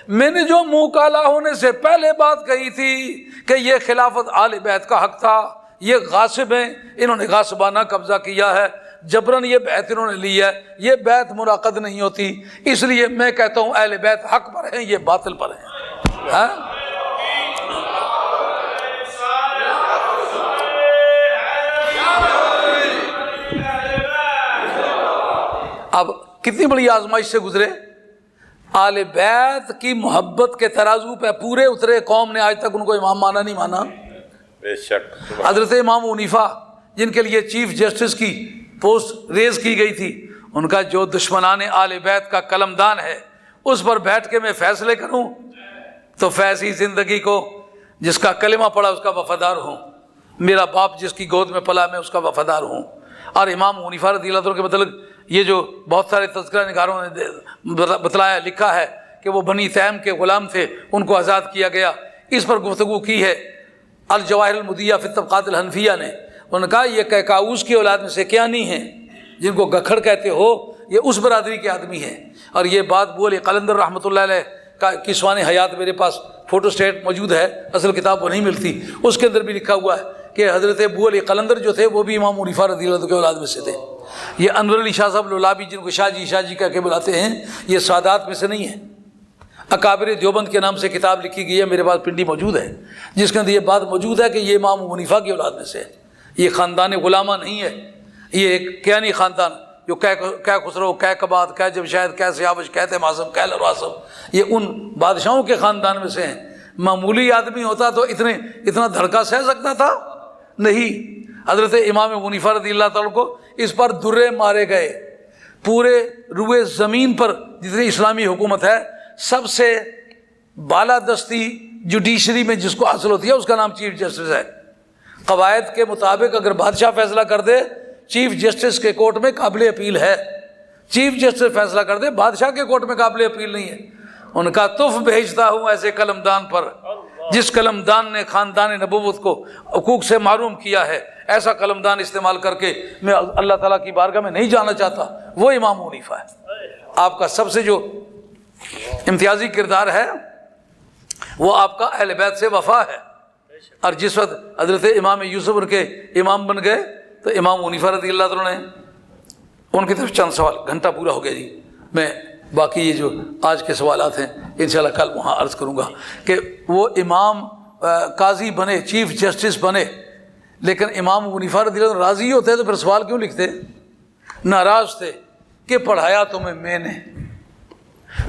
میں نے جو منہ کالا ہونے سے پہلے بات کہی تھی کہ یہ خلافت آل بیت کا حق تھا، یہ غاصب ہیں، انہوں نے غاصبانہ قبضہ کیا ہے، جبرن یہ بیعت انہوں نے لی ہے، یہ بیعت منعقد نہیں ہوتی، اس لیے میں کہتا ہوں اہل بیت حق پر ہیں، یہ باطل پر ہیں۔ اب کتنی بڑی آزمائش سے گزرے، آل بیت کی محبت کے ترازو پہ پورے اترے، قوم نے آج تک ان کو امام مانا نہیں مانا۔ بے شک حضرت امام حنیفہ جن کے لیے چیف جسٹس کی پوسٹ ریز کی گئی تھی، ان کا جو دشمنان آل بیت کا قلمدان ہے، اس پر بیٹھ کے میں فیصلے کروں تو فیضی زندگی کو جس کا کلمہ پڑا اس کا وفادار ہوں، میرا باپ جس کی گود میں پلا میں اس کا وفادار ہوں۔ اور امام حنیفہ رضی اللہ عنہ کے متعلق یہ جو بہت سارے تذکرہ نگاروں نے بتلایا لکھا ہے کہ وہ بنی تیم کے غلام تھے، ان کو آزاد کیا گیا۔ اس پر گفتگو کی ہے الجواہر المدیہ فی الطبقات الحنفیہ نے، انہوں نے کہا یہ کیکاؤس کی اولاد میں سے کیا نہیں ہیں جن کو گکھڑ کہتے ہو، یہ اس برادری کے آدمی ہیں۔ اور یہ بات بول قلندر رحمۃ اللہ علیہ کی سوان حیات میرے پاس فوٹو اسٹیٹ موجود ہے، اصل کتاب وہ نہیں ملتی، اس کے اندر بھی لکھا ہوا ہے کہ حضرت ابو علی قلندر جو تھے وہ بھی امام حنیفہ رضی اللہ عنہ کے اولاد میں سے تھے۔ یہ انور علی شاہ صاحب لولابی جن کو شاہ جی کہہ کے بلاتے ہیں، یہ سادات میں سے نہیں ہیں۔ اکابر دیوبند کے نام سے کتاب لکھی گئی ہے، میرے پاس پنڈی موجود ہے، جس کے اندر یہ بات موجود ہے کہ یہ امام حنیفہ کی اولاد میں سے ہے۔ یہ خاندان غلامہ نہیں ہے، یہ ایک کیانی خاندان جو کہ خسرو، کہ کباد، کہ جمشید، کہ سیاوش، کہ تیماسب، کہ لرواسب، یہ ان بادشاہوں کے خاندان میں سے ہیں۔ معمولی آدمی ہوتا تو اتنا دھڑکا سہ سکتا تھا؟ نہیں۔ حضرت امام حنیفہ رضی اللہ تعالیٰ کو اس پر درے مارے گئے۔ پورے روئے زمین پر جتنی اسلامی حکومت ہے، سب سے بالادستی جوڈیشری میں جس کو حاصل ہوتی ہے اس کا نام چیف جسٹس ہے۔ قواعد کے مطابق اگر بادشاہ فیصلہ کر دے، چیف جسٹس کے کورٹ میں قابل اپیل ہے۔ چیف جسٹس فیصلہ کر دے، بادشاہ کے کورٹ میں قابل اپیل نہیں ہے۔ ان کا تحف بھیجتا ہوں ایسے قلمدان پر جس قلمدان نے خاندان نبوت کو حقوق سے محروم کیا ہے۔ ایسا قلمدان استعمال کر کے میں اللہ تعالیٰ کی بارگاہ میں نہیں جانا چاہتا، وہ امام حنیفہ ہے۔ آپ کا سب سے جو امتیازی کردار ہے وہ آپ کا اہل بیت سے وفا ہے۔ اور جس وقت حضرت امام یوسف ان کے امام بن گئے تو امام حنیفہ رضی اللہ عنہ نے ان کی طرف چند سوال، گھنٹہ پورا ہو گیا جی، میں باقی یہ جو آج کے سوالات ہیں انشاءاللہ کل وہاں عرض کروں گا کہ وہ امام قاضی بنے، چیف جسٹس بنے، لیکن امام حنیفہ رضی اللہ عنہ راضی ہوتے تو پھر سوال کیوں لکھتے؟ ناراض تھے کہ پڑھایا تمہیں میں نے،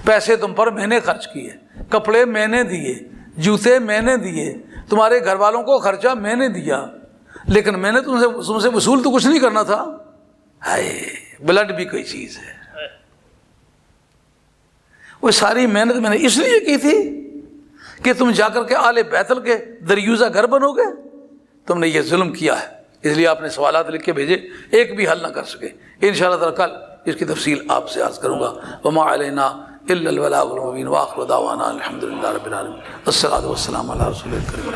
پیسے تم پر میں نے خرچ کیے، کپڑے میں نے دیے، جوتے میں نے دیے، تمہارے گھر والوں کو خرچہ میں نے دیا، لیکن میں نے تم سے وصول تو کچھ نہیں کرنا تھا۔ ہائے، بلڈ بھی کوئی چیز ہے۔ وہ ساری محنت میں نے اس لیے کی تھی کہ تم جا کر کے آل بیتل کے دریوزہ گھر بنو گے، تم نے یہ ظلم کیا ہے، اس لیے آپ نے سوالات لکھ کے بھیجے، ایک بھی حل نہ کر سکے۔ انشاءاللہ تعالی کل اس کی تفصیل آپ سے عرض کروں گا۔ وما علینا الا البلاغ المبین واخر دعوانا الحمدللہ رب العالمین، الصلاۃ والسلام علی رسول الکریم۔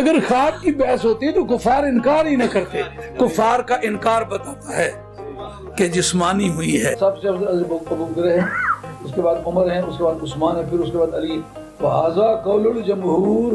اگر خواب کی بحث ہوتی تو کفار انکار ہی نہ کرتے. کفار کا انکار بتاتا ہے کہ جسمانی ہوئی ہے. سب سے افضل ابو بکر ہے، اس کے بعد عمر ہے، اس کے بعد عثمان ہے، پھر اس کے بعد علی. وہذا قول الجمہور.